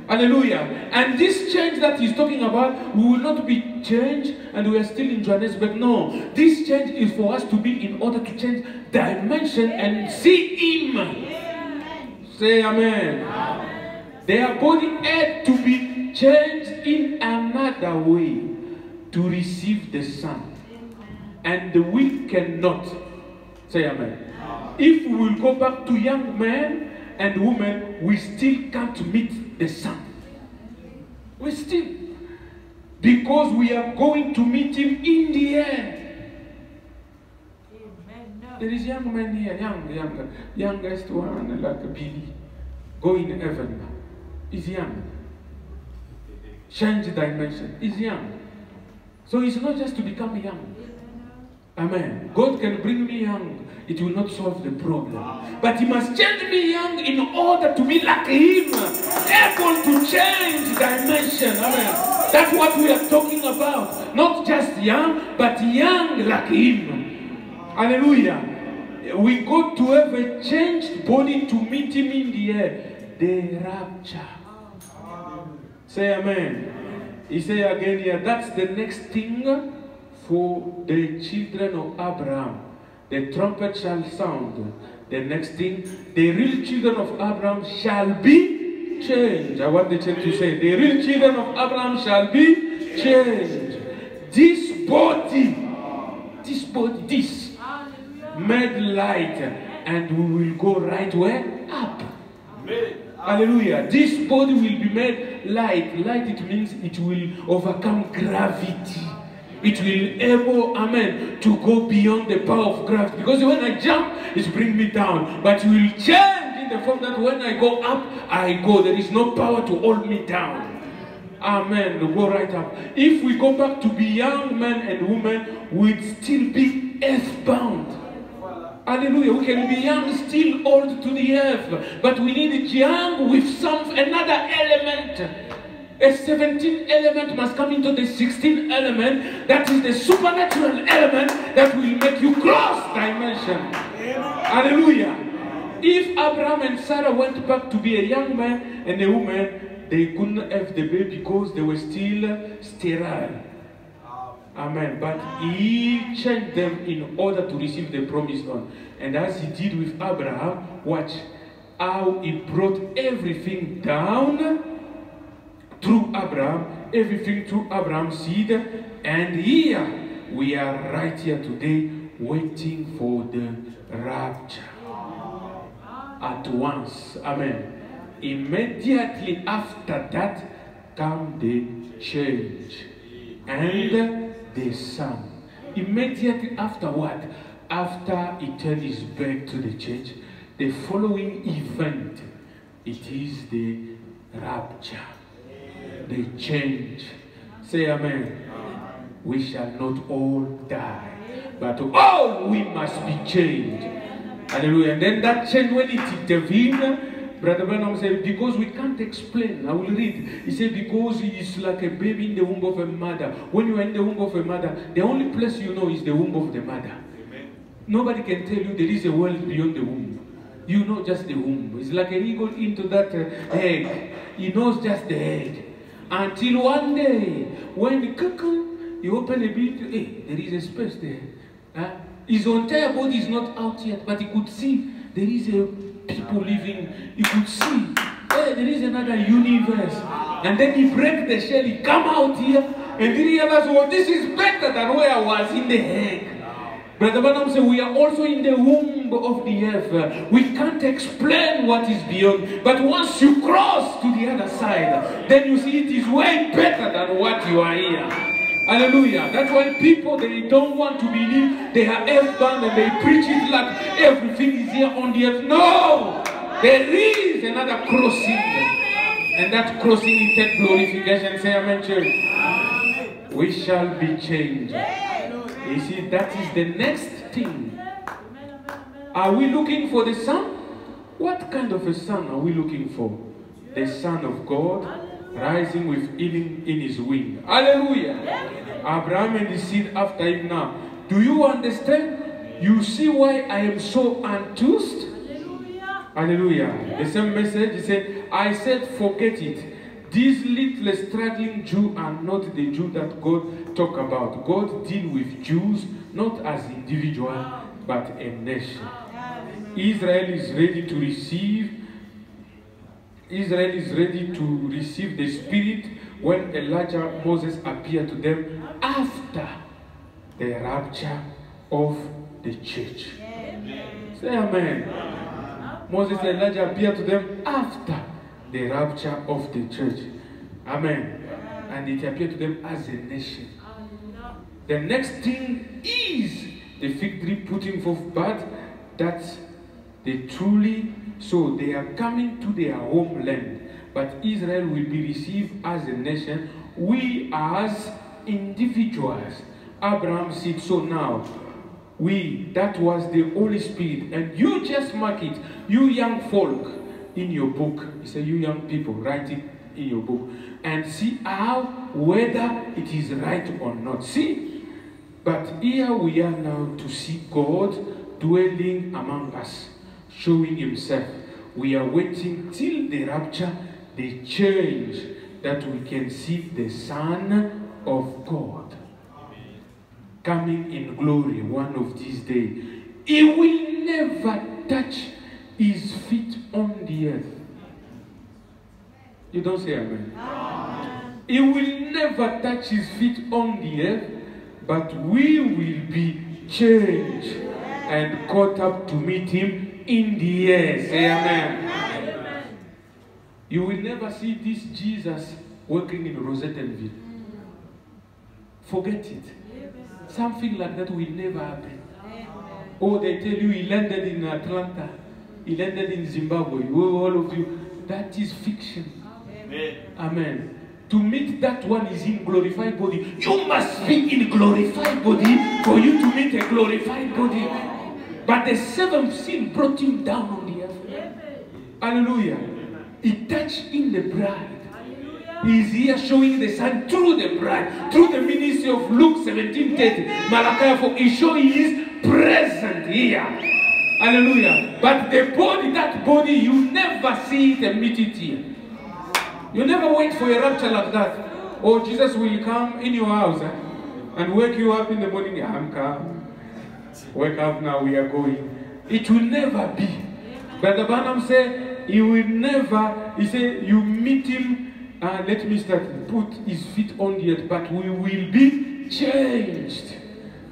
Hallelujah. And this change that he's talking about, we will not be changed and we are still in Johannesburg. No, this change is for us to be in order to change dimension and see him. Amen. Say amen. Amen. Their body had to be changed in another way to receive the son. And we cannot. Say amen. If we will go back to young men and women, we still can't meet the son. We still, because we are going to meet him in the air. There is young man here, youngest one like Billy, going in heaven. He's young. Change dimension. He's young. So it's not just to become young. Amen. God can bring me young. It will not solve the problem. But he must change me young in order to be like him. able to change dimension. Amen. That's what we are talking about. Not just young, but young like him. Hallelujah. We go to have a changed body to meet him in the air. The rapture. Say amen. He say again here, that's the next thing for the children of Abraham. The trumpet shall sound. The next thing, the real children of Abraham shall be changed. I want the church to say, the real children of Abraham shall be changed. This body, made light, and we will go right where? Up. Hallelujah. This body will be made light. Light, it means it will overcome gravity. It will able, amen, to go beyond the power of gravity. Because when I jump, it brings me down. But it will change in the form that when I go up, I go. There is no power to hold me down. Amen. To go right up. If we go back to be young men and women, we'd still be earthbound. Hallelujah. We can be young, still old to the earth. But we need young with another element. A 17th element must come into the 16th element. That is the supernatural element that will make you cross dimension. Hallelujah. If Abraham and Sarah went back to be a young man and a woman, they couldn't have the baby because they were still sterile. Amen. But he changed them in order to receive the promised one. And as he did with Abraham, watch how he brought everything down through Abraham, everything through Abraham's seed. And here, we are right here today, waiting for the rapture. At once. Amen. Immediately after that, come the change. And the Son. Immediately afterward, after he turned his back to the church, the following event, it is the rapture. The change. Say amen. We shall not all die, but all we must be changed. Hallelujah. And then that change, when it intervenes, Brother Branham said, because we can't explain. I will read. He said, because it's like a baby in the womb of a mother. When you are in the womb of a mother, the only place you know is the womb of the mother. Amen. Nobody can tell you there is a world beyond the womb. You know just the womb. It's like an eagle into that egg. He knows just the egg. Until one day, when the cuckoo, you open a bit, hey, there is a space there. His entire body is not out yet, but he could see there is a people living. He could see, hey, there is another universe. And then he break the shell, he come out here, and he realize, well, this is better than where I was in the egg. Brother Branham said, we are also in the womb of the earth. We can't explain what is beyond. But once you cross to the other side, then you see it is way better than what you are here. Hallelujah. That's why people, they don't want to believe they are earthbound and they preach it like everything is here on the earth. No! There is another crossing. And that crossing is that glorification. Say amen, church. We shall be changed. You see, that is the next thing. Are we looking for the Son? What kind of a Son are we looking for? The Son of God, rising with healing in his wing. Hallelujah. Abraham and his seed after him now. Do you understand? You see why I am so enthused? Hallelujah. The same message, he said, I said, forget it. These little straggling Jews are not the Jew that God talk about. God deal with Jews not as individual, but a nation. Israel is ready to receive. Israel is ready to receive the Spirit when Elijah Moses appeared to them after the rapture of the church. Say amen. Moses and Elijah appeared to them after the rapture of the church. Amen. And it appeared to them as a nation. The next thing is the fig tree putting forth bud, that they truly, so they are coming to their homeland. But Israel will be received as a nation. We as individuals. Abraham said, so now, that was the Holy Spirit. And you just mark it, you young folk. in your book. He said, you young people, write it in your book and see how, whether it is right or not. See? But here we are now to see God dwelling among us, showing himself. We are waiting till the rapture, the change, that we can see the Son of God coming in glory one of these days. He will never touch his feet on the earth. You don't say amen. He will never touch his feet on the earth, but we will be changed and caught up to meet him in the air. Say amen. You will never see this Jesus working in Rosettenville. Forget it. Something like that will never happen. Oh, they tell you he landed in Atlanta. He landed in Zimbabwe. Oh, all of you. That is fiction. Amen. Amen. To meet that one is in glorified body. You must be in glorified body for you to meet a glorified body. But the seventh sin brought him down on the earth. Hallelujah. He touched in the bride. He is here showing the Son through the bride, through the ministry of Luke 17:30. Malachi 4, he shows he is present here. Hallelujah. But the body, that body, you never see it and meet it here. You never wait for a rapture like that. Oh, Jesus will come in your house and wake you up in the morning. I'm come. Wake up now, we are going. It will never be. Brother Branham said, he will never, he said, you meet him. Let me start. Put his feet on the earth, but we will be changed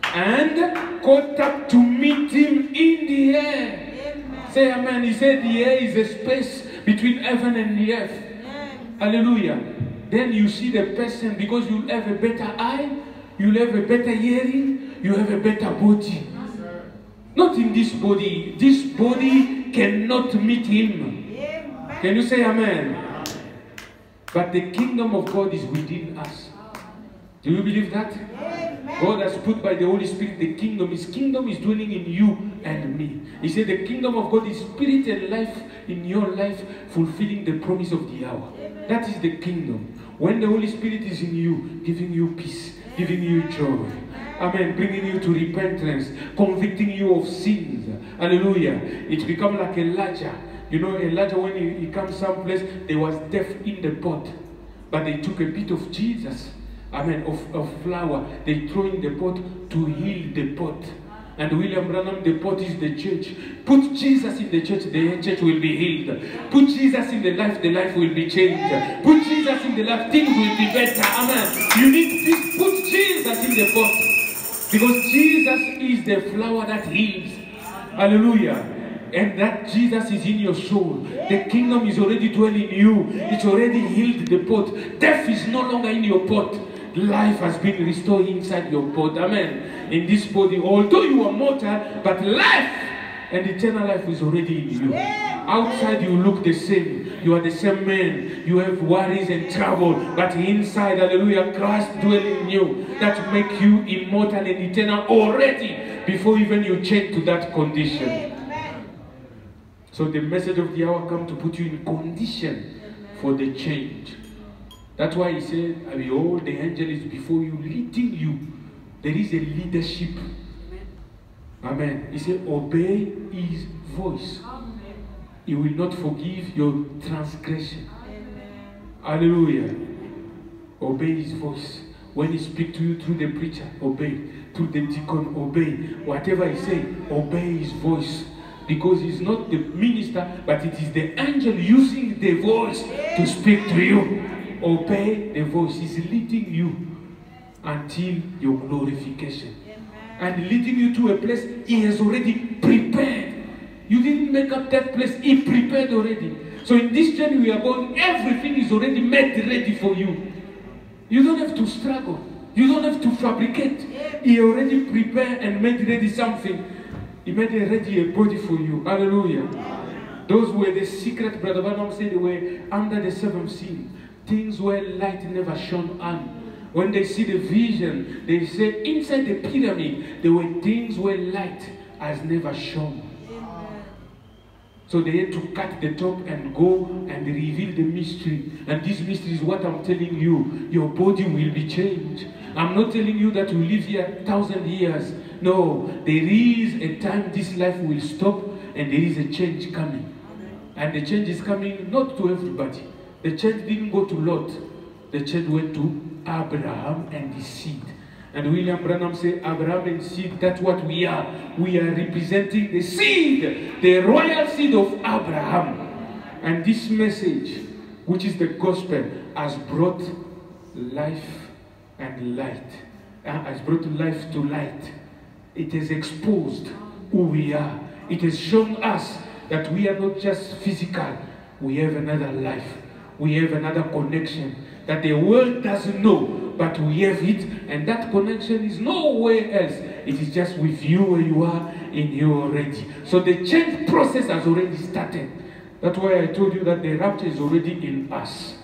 and caught up to meet him in the air. Amen. Say amen. He said the air is a space between heaven and the earth. Amen. Hallelujah. Then you see the person, because you have a better eye, you have a better hearing, you have a better body. Not in this body. This body cannot meet him. Amen. Can you say amen? But the kingdom of God is within us. Do you believe that? Amen. God has put by the Holy Spirit the kingdom. His kingdom is dwelling in you and me. He said the kingdom of God is spirit and life in your life, fulfilling the promise of the hour. Amen. That is the kingdom. When the Holy Spirit is in you, giving you peace, giving you joy. Amen. Bringing you to repentance, convicting you of sins. Hallelujah. It becomes like Elijah. You know, Elijah, when he comes someplace, there was death in the pot. But they took a bit of Jesus, amen, of flour. They throw in the pot to heal the pot. And William Branham, the pot is the church. Put Jesus in the church will be healed. Put Jesus in the life will be changed. Put Jesus in the life, things will be better. Amen. You need this, put Jesus in the pot. Because Jesus is the flour that heals. Hallelujah. And that Jesus is in your soul. The kingdom is already dwelling in you. It's already healed the pot. Death is no longer in your pot. Life has been restored inside your pot. Amen. In this body, although you are mortal, but life and eternal life is already in you. Outside you look the same. You are the same man. You have worries and trouble. But inside, hallelujah, Christ dwelling in you. That make you immortal and eternal already before even you change to that condition. So the message of the hour comes to put you in condition for the change. That's why he said, behold, the angel is before you, leading you. There is a leadership. Amen. He said, obey his voice. He will not forgive your transgression. Hallelujah. Obey his voice. When he speaks to you through the preacher, obey. Through the deacon, obey. Whatever he says, obey his voice. Because he's not the minister, but it is the angel using the voice to speak to you. Obey the voice. He's leading you until your glorification. And leading you to a place he has already prepared. You didn't make up that place. He prepared already. So in this journey we are going, everything is already made ready for you. You don't have to struggle. You don't have to fabricate. He already prepared and made ready something. He made ready a body for you. Hallelujah. Those were the secret, Brother Branham said, they were under the seventh seal. Things where light never shone on. When they see the vision, they say inside the pyramid, there were things where light has never shone. So they had to cut the top and go and reveal the mystery. And this mystery is what I'm telling you. Your body will be changed. I'm not telling you that you live here 1,000 years. No, there is a time this life will stop and there is a change coming. And the change is coming not to everybody. The change didn't go to Lot. The change went to Abraham and his seed. And William Branham said, Abraham and seed, that's what we are. We are representing the seed, the royal seed of Abraham. And this message, which is the gospel, has brought life and light. Has brought life to light. It has exposed who we are. It has shown us that we are not just physical. We have another life. We have another connection that the world doesn't know. But we have it, and that connection is nowhere else. It is just with you where you are, in you already. So the change process has already started. That's why I told you that the rapture is already in us.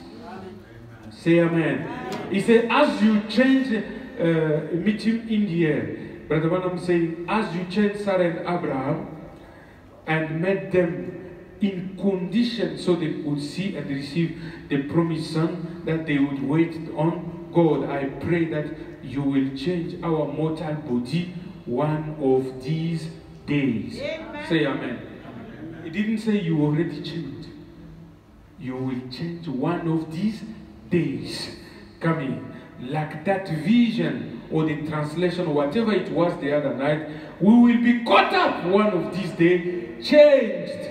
Say amen. He said, as you change, meet him in the air. Brother Branham saying, as you change Sarah and Abraham and made them in condition so they could see and receive the promised son that they would wait on, God, I pray that you will change our mortal body one of these days. Amen. Say amen. It didn't say you already changed. You will change one of these days coming. Like that vision or the translation or whatever it was the other night, we will be caught up one of these days, changed.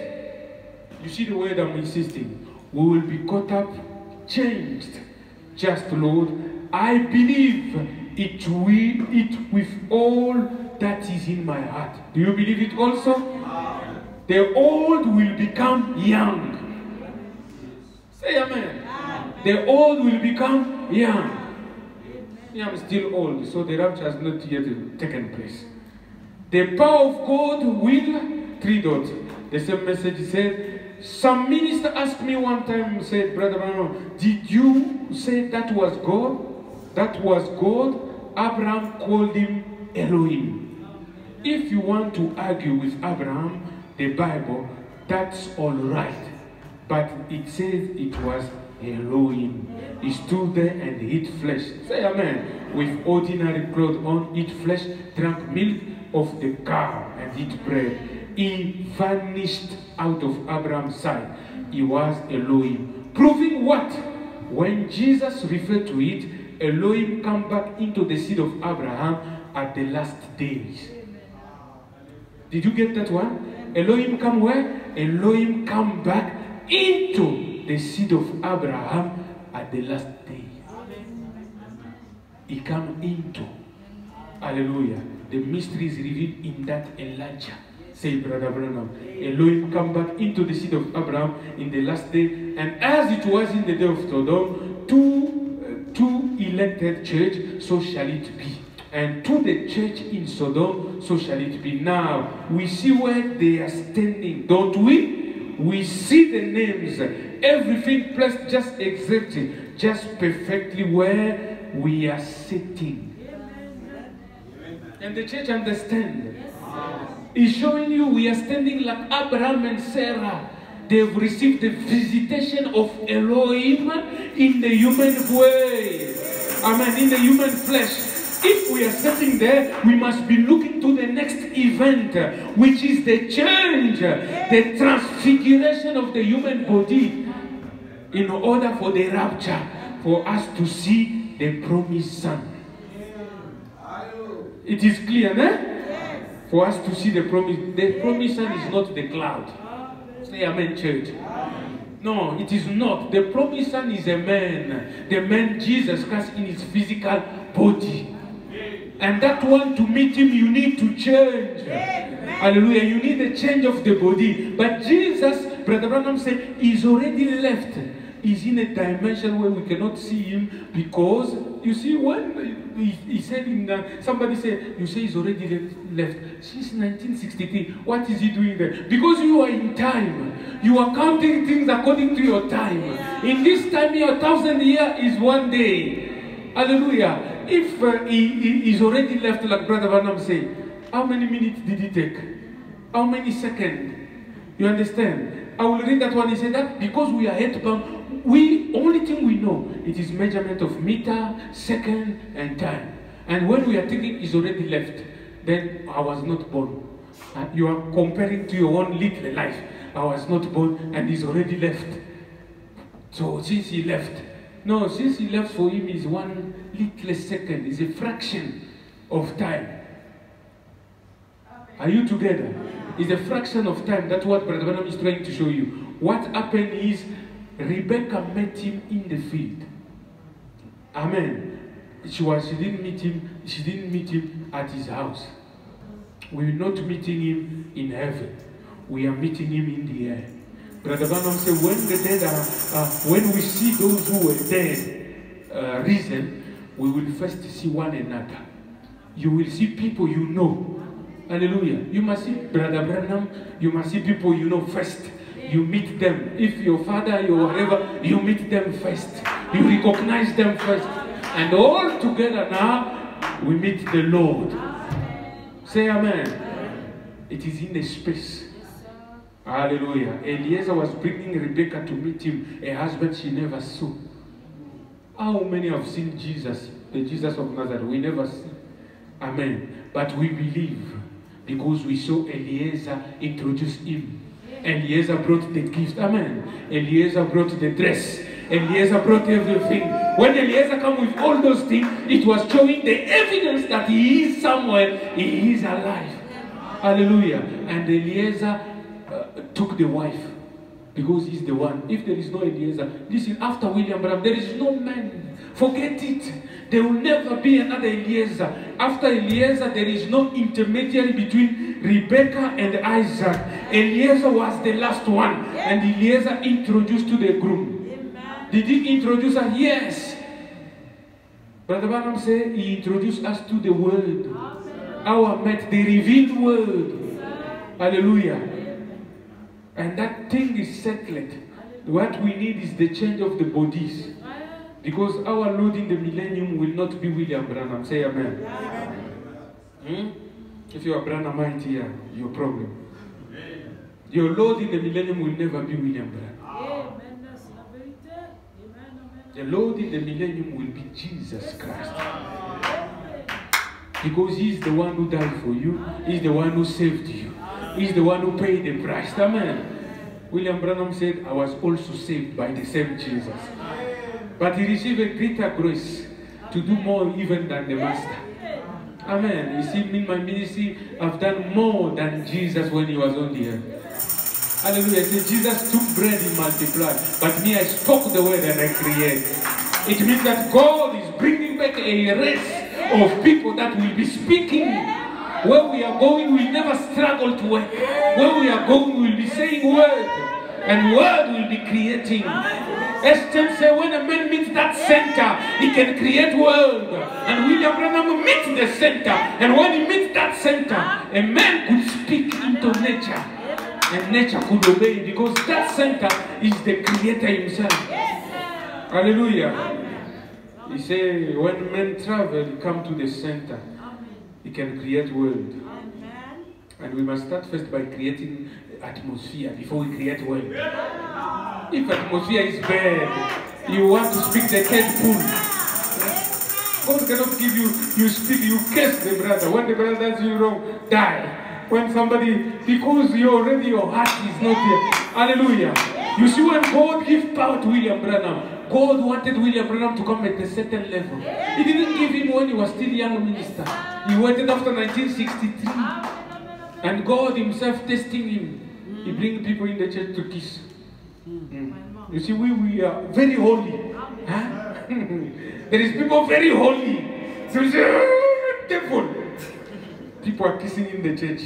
You see the word I'm insisting. We will be caught up, changed. Just Lord, I believe it with all that is in my heart. Do you believe it also? The old will become young. Say amen. The old will become young. Yeah, I'm still old, so the rapture has not yet taken place. The power of God will, 3 dots. The same message said, some minister asked me one time, said, Brother Branham, did you say that was God? That was God. Abraham called him Elohim. If you want to argue with Abraham, the Bible, that's all right. But it says it was Elohim. He stood there and ate flesh. Say amen. With ordinary clothes on, eat flesh, drank milk of the cow and eat bread. He vanished out of Abraham's sight. He was Elohim. Proving what? When Jesus referred to it, Elohim come back into the seed of Abraham at the last days. Did you get that one? Elohim come where? Elohim come back into the seed of Abraham at the last day. He come into. Hallelujah. The mystery is revealed in that Elijah. Say, Brother Branham, Elohim come back into the seed of Abraham in the last day, and as it was in the day of Sodom, to elected church, so shall it be. And to the church in Sodom, so shall it be. Now, we see where they are standing, don't we? We see the names, everything placed just exactly, just perfectly where we are sitting. And the church understands. He's showing you we are standing like Abraham and Sarah. They've received the visitation of Elohim in the human way. Amen. In the human flesh. If we are sitting there, we must be looking to the next event, which is the change, the transfiguration of the human body, in order for the rapture, for us to see the promised son. It is clear, eh? For us to see the promised son is not the cloud. Say amen, church. No, it is not. The promised son is a man. The man Jesus Christ in his physical body. And that one, to meet him, you need to change. Hallelujah. You need a change of the body. But Jesus, Brother Branham said, is already left. He's in a dimension where we cannot see him because, you see, when he said somebody said, you say he's already left. Since 1963, what is he doing there? Because you are in time. You are counting things according to your time. In this time, your 1,000 years is one day. Hallelujah. If he's already left, like Brother Branham said, how many minutes did it take? How many seconds? You understand? I will read that one. He said that because we are earthbound, only thing we know, it is measurement of meter, second, and time. And when we are thinking is already left, then I was not born. You are comparing to your own little life. I was not born and he's already left. So since he left, no, since he left for him is one little second, is a fraction of time. Are you together? It's a fraction of time. That's what Brother Branham is trying to show you. What happened is Rebecca met him in the field. Amen. She didn't meet him at his house. We're not meeting him in heaven. We are meeting him in the air. Brother Branham said, when the dead when we see those who were dead risen, we will first see one another. You will see people you know. Hallelujah. You must see Brother Branham, you must see people you know first. You meet them. If your father, your whatever, you meet them first. You recognize them first. And all together now, we meet the Lord. Say amen. It is in a space. Hallelujah. Eliezer was bringing Rebecca to meet him, a husband she never saw. How many have seen Jesus, the Jesus of Nazareth? We never see. Amen. But we believe because we saw Eliezer introduce him. Eliezer brought the gift. Amen. Eliezer brought the dress. Eliezer brought everything. When Eliezer came with all those things, it was showing the evidence that he is somewhere, he is alive. Hallelujah. And Eliezer took the wife because he's the one. If there is no Eliezer, listen, after William Branham, there is no man. Forget it. There will never be another Eliezer. After Eliezer, there is no intermediary between Rebecca and Isaac. Eliezer was the last one. And Eliezer introduced to the groom. Did he introduce us? Yes. Brother Branham said he introduced us to the word. Our met the revealed word. Hallelujah. And that thing is settled. What we need is the change of the bodies. Because our Lord in the millennium will not be William Branham. Say amen. If you are Branhamite here, your problem. Your Lord in the millennium will never be William Branham. The Lord in the millennium will be Jesus Christ. Because He's the one who died for you. He's the one who saved you. He's the one who paid the price. Amen. William Branham said, I was also saved by the same Jesus. But he received a greater grace to do more even than the Master. Amen. You see, in my ministry, I've done more than Jesus when He was on the earth. Hallelujah. So Jesus took bread and multiplied. But me, I spoke the word and I create. It means that God is bringing back a race of people that will be speaking. Where we are going, we never struggle to work. Where we are going, we will be saying word. And word will be creating. Esther said, when a man meets that center, he can create world. And William Branham meets the center. And when he meets that center, a man could speak into nature. And nature could obey because that center is the creator himself. Hallelujah. He said, when men travel, come to the center. He can create world. And we must start first by creating atmosphere before we create world. If atmosphere is bad, you want to speak the third pool. God cannot give you, you speak, you curse the brother. When the brother does you wrong, die. When somebody, because you already, your heart is not there. Hallelujah. You see, when God gave power to William Branham, God wanted William Branham to come at a certain level. He didn't give him when he was still a young minister. He waited after 1963. And God himself testing him. He brings people in the church to kiss. You see, we are very holy. Huh? There is people very holy. So you say, devil. People are kissing in the church.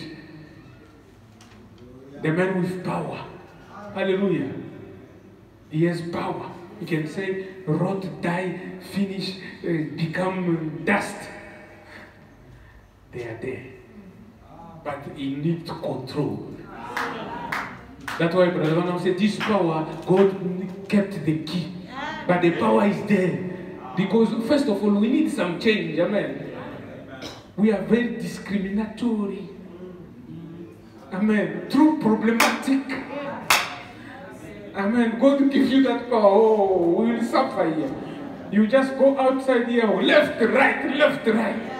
The man with power. Hallelujah. He has power. He can say, rot, die, finish, become dust. They are there. But he needs control. That's why Brother Branham said, this power, God kept the key. But the power is there. Because first of all, we need some change. Amen. We are very discriminatory. Amen. Through problematic. Amen. God will give you that power. Oh, we will suffer here. You just go outside here, left, right, left, right.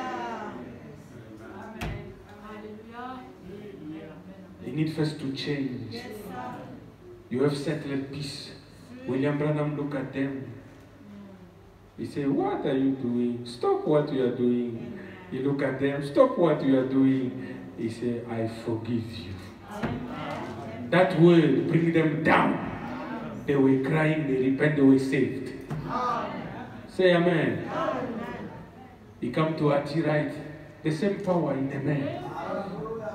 You need first to change. You have settled peace. William Branham look at them. He said, what are you doing? Stop what you are doing. You look at them, stop what you are doing. He said, I forgive you. That word bring them down. They were crying, they repent, they were saved. Say amen. He come to Atirite. The same power in a man.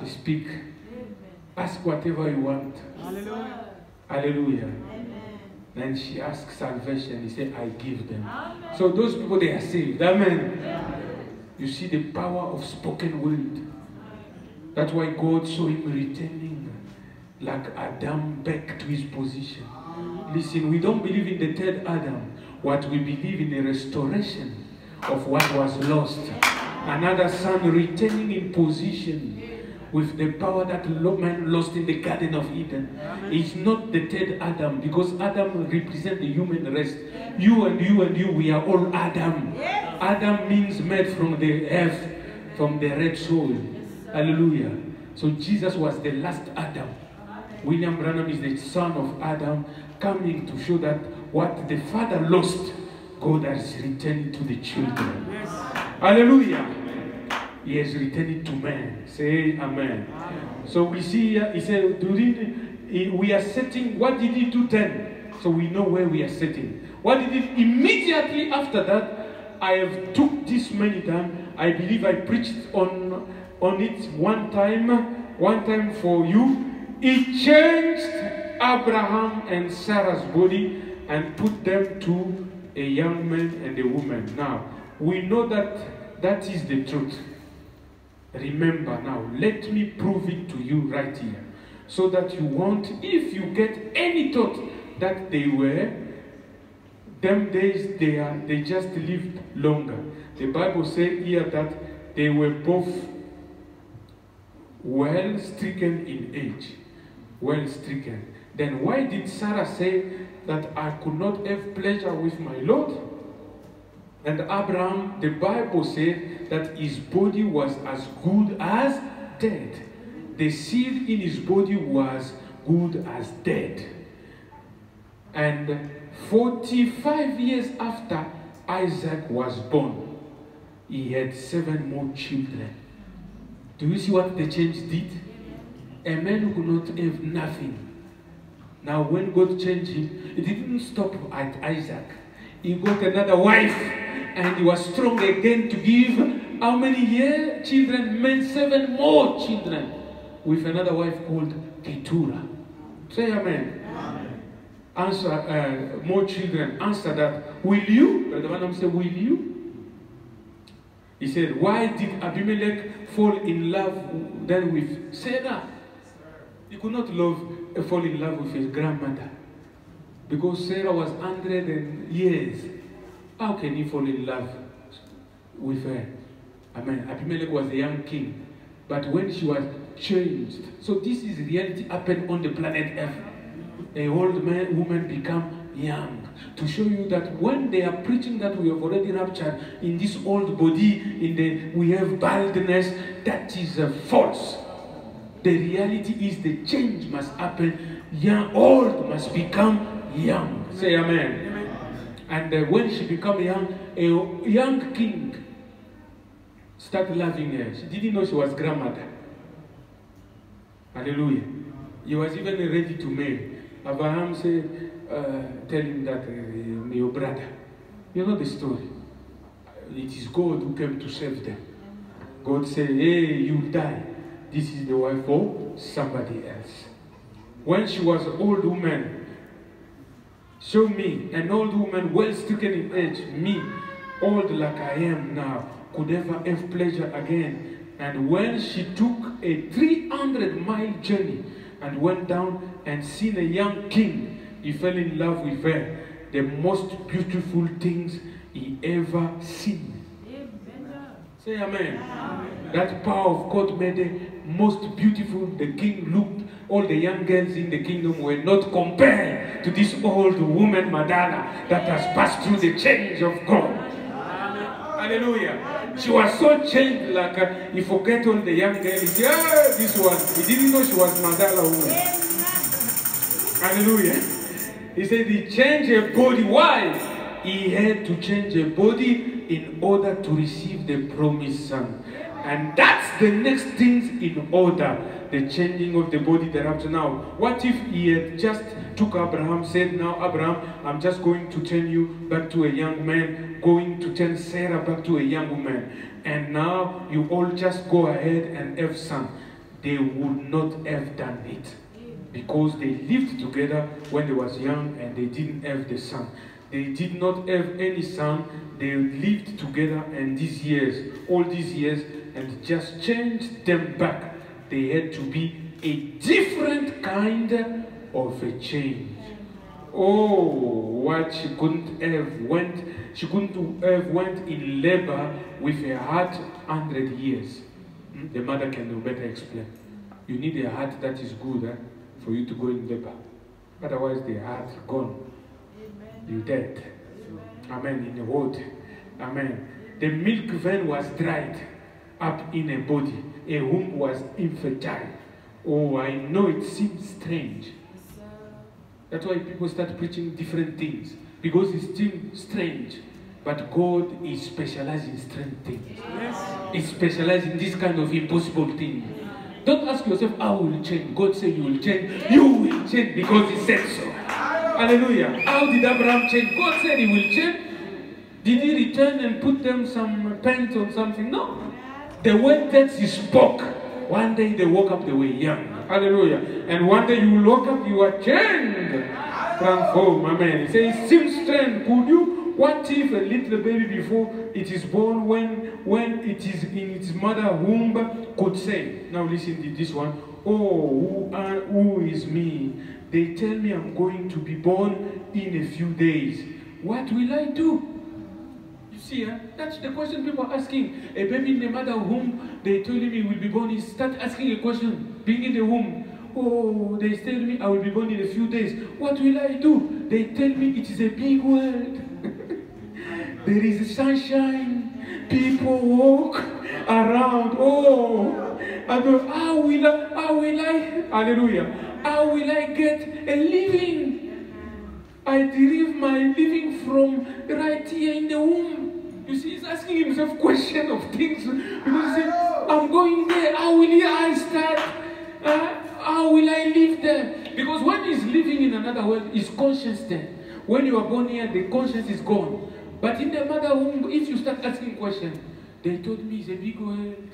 You speak. Ask whatever you want. Hallelujah. Hallelujah. Then she asks salvation. He said, I give them. Amen. So those people, they are saved. Amen. You see the power of spoken word. That's why God saw him returning like Adam back to his position. Listen, we don't believe in the third Adam. What we believe in the restoration of what was lost. Another son returning in position with the power that man lost in the Garden of Eden. It's not the third Adam, because Adam represents the human race. You and you and you, we are all Adam. Adam means made from the earth, from the red soul. Hallelujah. So Jesus was the last Adam. William Branham is the son of Adam, coming to show that what the father lost, God has returned to the children. Hallelujah. He has returned it to man. Say amen. So we see here, he said, we are setting, what did he do then? So we know where we are setting. What did he, immediately after that, I have took this many times. I believe I preached on it one time for you. He changed Abraham and Sarah's body and put them to a young man and a woman. Now, we know that that is the truth. Remember now, let me prove it to you right here. So that you won't, if you get any thought that they were, them days they just lived longer. The Bible says here that they were both well stricken in age. Well stricken. Then why did Sarah say that I could not have pleasure with my Lord? And Abraham, the Bible said that his body was as good as dead. The seed in his body was good as dead. And 45 years after Isaac was born, he had 7 more children. Do you see what the change did? A man who could not have nothing. Now when God changed him, it didn't stop at Isaac. He got another wife. And he was strong again to give how many years? Children, men, 7 more children. With another wife called Keturah. Say amen. Amen. Answer, more children. Answer that. Will you? Brother Branham said, will you? He said, why did Abimelech fall in love then with Sarah? He could not fall in love with his grandmother. Because Sarah was 100 years. How can he fall in love with her? Amen. Abimelech was a young king. But when she was changed. So this is reality happened on the planet Earth. A old man, woman become young. To show you that when they are preaching that we have already raptured in this old body, we have baldness, that is false. The reality is the change must happen. Young, old must become young. Say amen. And when she became a young king started loving her. She didn't know she was grandmother. Hallelujah. He was even ready to marry. Abraham said, tell him that your brother. You know the story. It is God who came to save them. God said, hey, you die. This is the wife of somebody else. When she was an old woman, show me an old woman well stricken in age, me, old like I am now, could ever have pleasure again. And when she took a 300-mile journey and went down and seen a young king, he fell in love with her. The most beautiful things he ever seen. Say amen. That power of God made them most beautiful. The king looked, all the young girls in the kingdom were not compared to this old woman, Madonna, that has passed through the change of God. Hallelujah. She was so changed, like he forget all the young girls. Yeah, this one. He didn't know she was Madonna woman. Hallelujah. He said he changed her body. Why? He had to change her body in order to receive the promised son. And that's the next things in order. The changing of the body, the rapture. Now, what if he had just took Abraham, said, now Abraham, I'm just going to turn you back to a young man, going to turn Sarah back to a young woman. And now you all just go ahead and have son. They would not have done it. Because they lived together when they was young and they didn't have the son. They did not have any son. They lived together, and these years, all these years, and just changed them back. They had to be a different kind of a change. Oh, what she couldn't have went. She couldn't have went in labor with a heart 100 years. The mother can no better explain. You need a heart that is good for you to go in labor. Otherwise, the heart gone. You dead. Amen. In the wood. Amen. The milk vein was dried up in a body. A womb was infertile. Oh, I know it seems strange. That's why people start preaching different things. Because it seems strange. But God is specialized in strange things. Yes. He's specialized in this kind of impossible thing. Don't ask yourself, how will you change? God said you will change. You will change because He said so. Hallelujah. How did Abraham change? God said He will change. Did He return and put them some paint on something? No. The word that He spoke, one day they woke up, they were young. Hallelujah. And one day you will wake up, you are changed. Transform. Amen. He says, it seems strange. Could you? What if a little baby before it is born, when it is in its mother's womb, could say, now listen to this one, oh, who is me? They tell me I'm going to be born in a few days. What will I do? You see, that's the question people are asking. A baby in the mother's womb, they told him he will be born. He start asking a question, being in the womb. Oh, they tell me I will be born in a few days. What will I do? They tell me it is a big world. There is sunshine. People walk around. Oh, I go, how will I, hallelujah, how will I get a living? I derive my living from right here in the womb. You see, he's asking himself question of things. Because he says, I'm going there. How will I start? How will I live there? Because when he's living in another world, his conscience there. When you are born here, the conscience is gone. But in the mother womb, if you start asking questions, they told me it's a big world.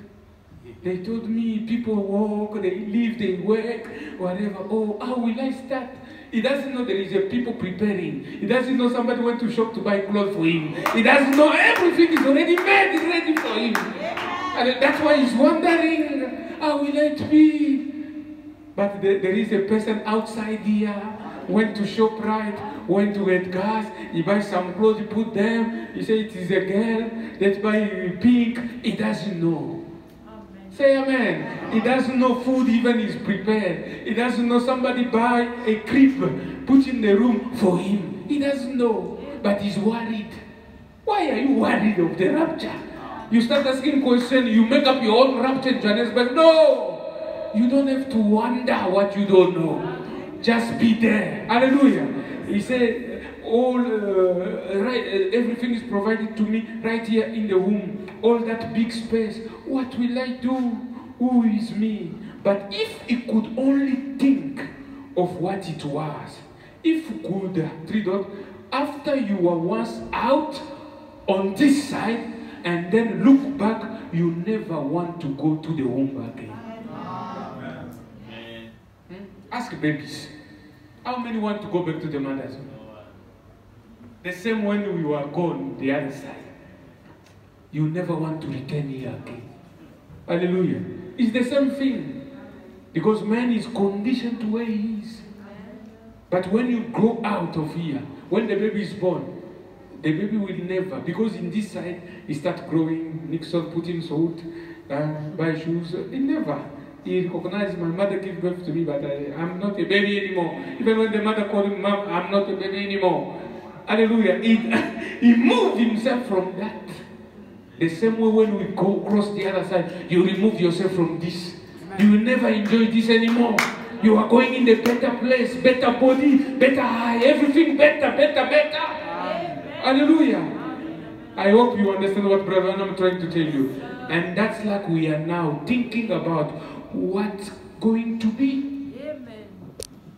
They told me people walk, they live, they work, whatever. Oh, how will I start? He doesn't know there is a people preparing. He doesn't know somebody went to shop to buy clothes for him. He doesn't know everything is already made, it's ready for him. And that's why he's wondering, how will it be? But there is a person outside here, went to ShopRite, went to get gas, he buys some clothes, he put them, he said it is a girl, let's buy pink. He doesn't know. Amen. Say amen. He doesn't know food even is prepared. He doesn't know somebody buy a crib, put in the room for him. He doesn't know, but he's worried. Why are you worried of the rapture? You start asking questions, you make up your own rapture in Johannesburg. No! You don't have to wonder what you don't know. Just be there. Hallelujah. He said, everything is provided to me right here in the womb. All that big space. What will I do? Who is me? But if he could only think of what it was, if he could, after you were once out on this side and then look back, you never want to go to the womb again. Ask babies. How many want to go back to the mother's womb? The same when we were gone the other side. You never want to return here again. Hallelujah. It's the same thing. Because man is conditioned to where he is. But when you grow out of here, when the baby is born, The baby will never, because in this side, he start growing, Nixon putting salt, buy shoes. He never. He recognized my mother gave birth to me, but I'm not a baby anymore. Even when the mother called him, Mom, I'm not a baby anymore. Hallelujah. He moved himself from that. The same way when we go across the other side, you remove yourself from this. You will never enjoy this anymore. You are going in the better place, better body, better eye, everything better. Hallelujah. I hope you understand what Brother I'm trying to tell you. And that's like we are now thinking about what's going to be. Amen.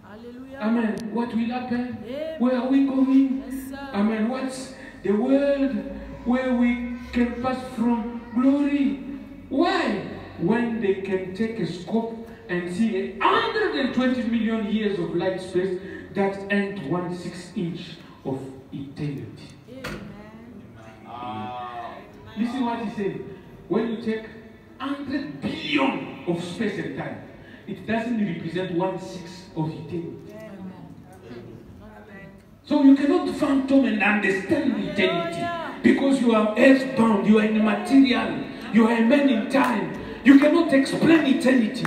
Hallelujah. Amen. What will happen? Amen. Where are we going? Yes, sir. Amen. What's the world where we can pass from glory? Why? When they can take a scope and see 120 million years of light space that ain't 1/6 inch of eternity. Listen what he said. When you take 100 billion of space and time, it doesn't represent 1/6 of eternity. So you cannot fathom and understand eternity because you are earthbound, you are in material, you are a man in time. You cannot explain eternity.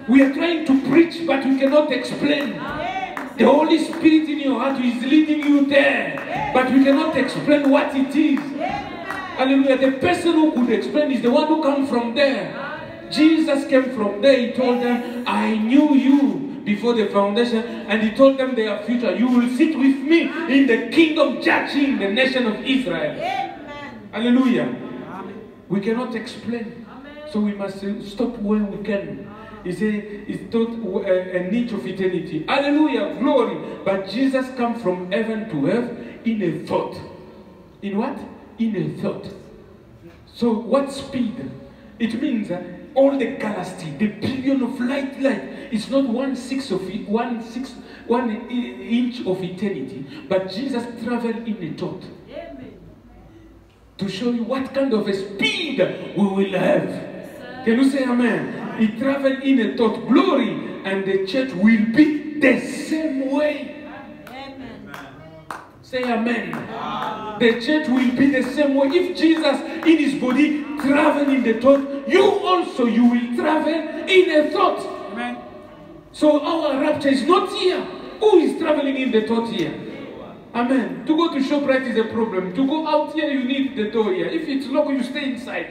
We are trying to preach, but we cannot explain. The Holy Spirit in your heart is leading you there, but we cannot explain what it is. Hallelujah. The person who could explain is the one who comes from there. Jesus came from there. He told them, I knew you before the foundation, and he told them their future. You will sit with me in the kingdom judging the nation of Israel. Hallelujah. We cannot explain. So we must stop when we can. He said, it's not a niche of eternity. Hallelujah, glory. But Jesus comes from heaven to earth in a thought. In what? In a thought. So what speed? It means all the galaxy, the billion of light, it's not 1/6 of it, 1 inch of eternity. But Jesus traveled in a thought. To show you what kind of a speed we will have. Can you say amen? He traveled in a thought, glory, and the church will be the same way. Amen. Say amen. The church will be the same way. If Jesus in his body traveled in the thought, you will travel in a thought. Amen. So our rapture is not here. Who is traveling in the thought here? Amen. To go to ShopRite is a problem. To go out here, you need the door here. If it's locked, you stay inside.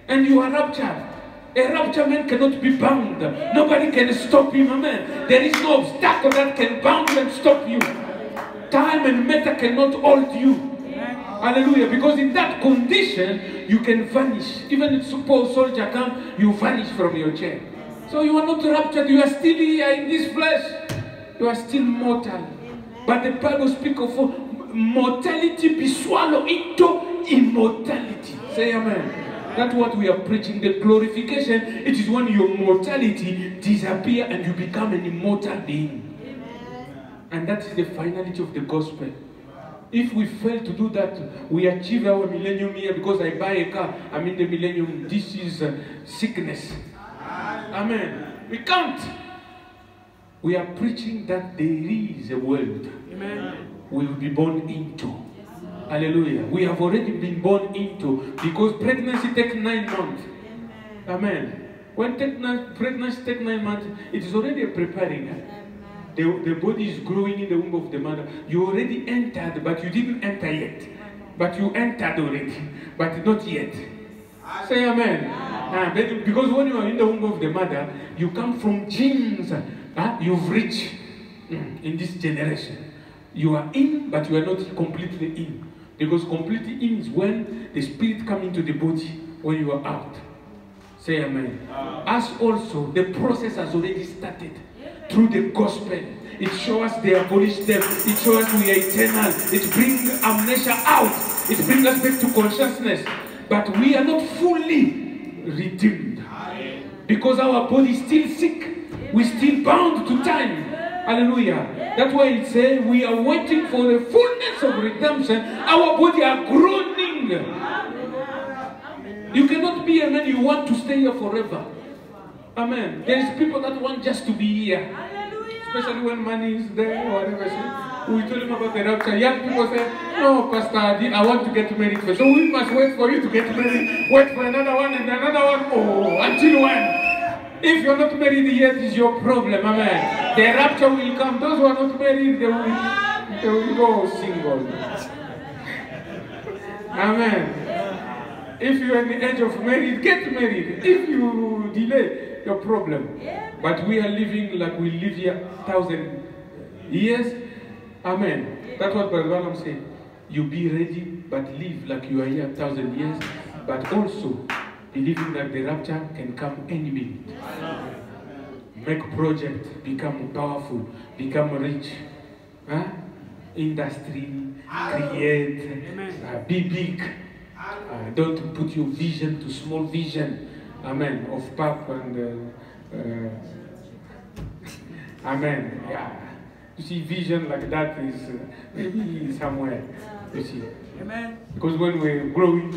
And you are raptured. A rapture man cannot be bound. Nobody can stop him. Amen. There is no obstacle that can bound you and stop you. Time and matter cannot hold you. Hallelujah. Because in that condition, you can vanish. Even if suppose soldier come, you vanish from your chair. So you are not raptured. You are still here in this flesh. You are still mortal. But the Bible speaks of mortality be swallowed into immortality. Say amen. That's what we are preaching. The glorification, it is when your mortality disappears and you become an immortal being. And that is the finality of the gospel. If we fail to do that, we achieve our millennium here because I buy a car. I'm in the millennium. This is sickness. Amen. We can't. We are preaching that there is a world we will be born into. Hallelujah. We have already been born into, because pregnancy takes 9 months. Amen. When pregnancy takes 9 months, it is already preparing. The body is growing in the womb of the mother. You already entered, but you didn't enter yet. But you entered already, but not yet. Say amen. Because when you are in the womb of the mother, you come from genes. You've reached in this generation. You are in, but you are not completely in. Because completely in is when the spirit comes into the body, when you are out. Say amen. As also, the process has already started through the gospel. It shows us the abolished death. It shows us we are eternal. It brings amnesia out. It brings us back to consciousness. But we are not fully redeemed. Because our body is still sick. We're still bound to time. Hallelujah. That's why it says we are waiting for the fullness of redemption. Our body are groaning. You cannot be a man you want to stay here forever. Amen. There is people that want just to be here. Especially when money is there or whatever. we told him about the rapture. Young people say, no, Pastor, I want to get married first. So we must wait for you to get married. Wait for another one and another one. Oh, until when? If you're not married yet, it's your problem. Amen. The rapture will come. Those who are not married, they will go single. Amen. If you're in the age of marriage, get married. If you delay, your problem. But we are living like we live here 1,000 years. Amen. That's what Brother Branham said. You be ready, but live like you are here 1,000 years. But also, believing that the rapture can come any minute. Make projects, become powerful, become rich. Industry, create, be big. Don't put your vision to small vision. Amen. Of pap and amen. Yeah. You see, vision like that is maybe somewhere. You see. Amen. Because when we're growing,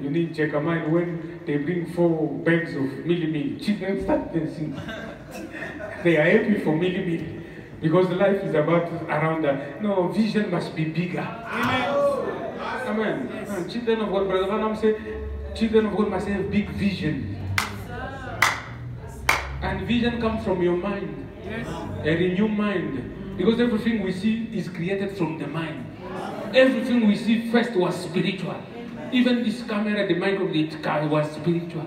you need to check a mind when they bring 4 bags of milli. Children start dancing. They are happy for milli. Because life is about around that. No, vision must be bigger. Amen. Amen. Yes. Children of God, Brother Branham said, children of God must have big vision. And vision comes from your mind. Yes. A renewed mind. Because everything we see is created from the mind. Everything we see first was spiritual. Even this camera, the mind of it was spiritual.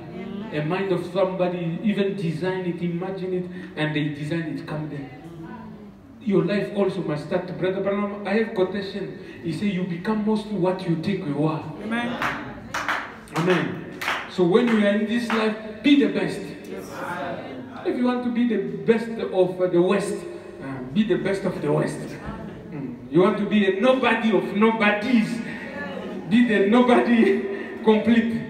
A mind of somebody even design it, imagine it, and they design it, come there. Your life also must start. Brother Branham, I have quotation. He said, you become mostly what you think you are. Amen. Amen. So when you are in this life, be the best. If you want to be the best of the West, be the best of the West. You want to be a nobody of nobodies, be the nobody complete.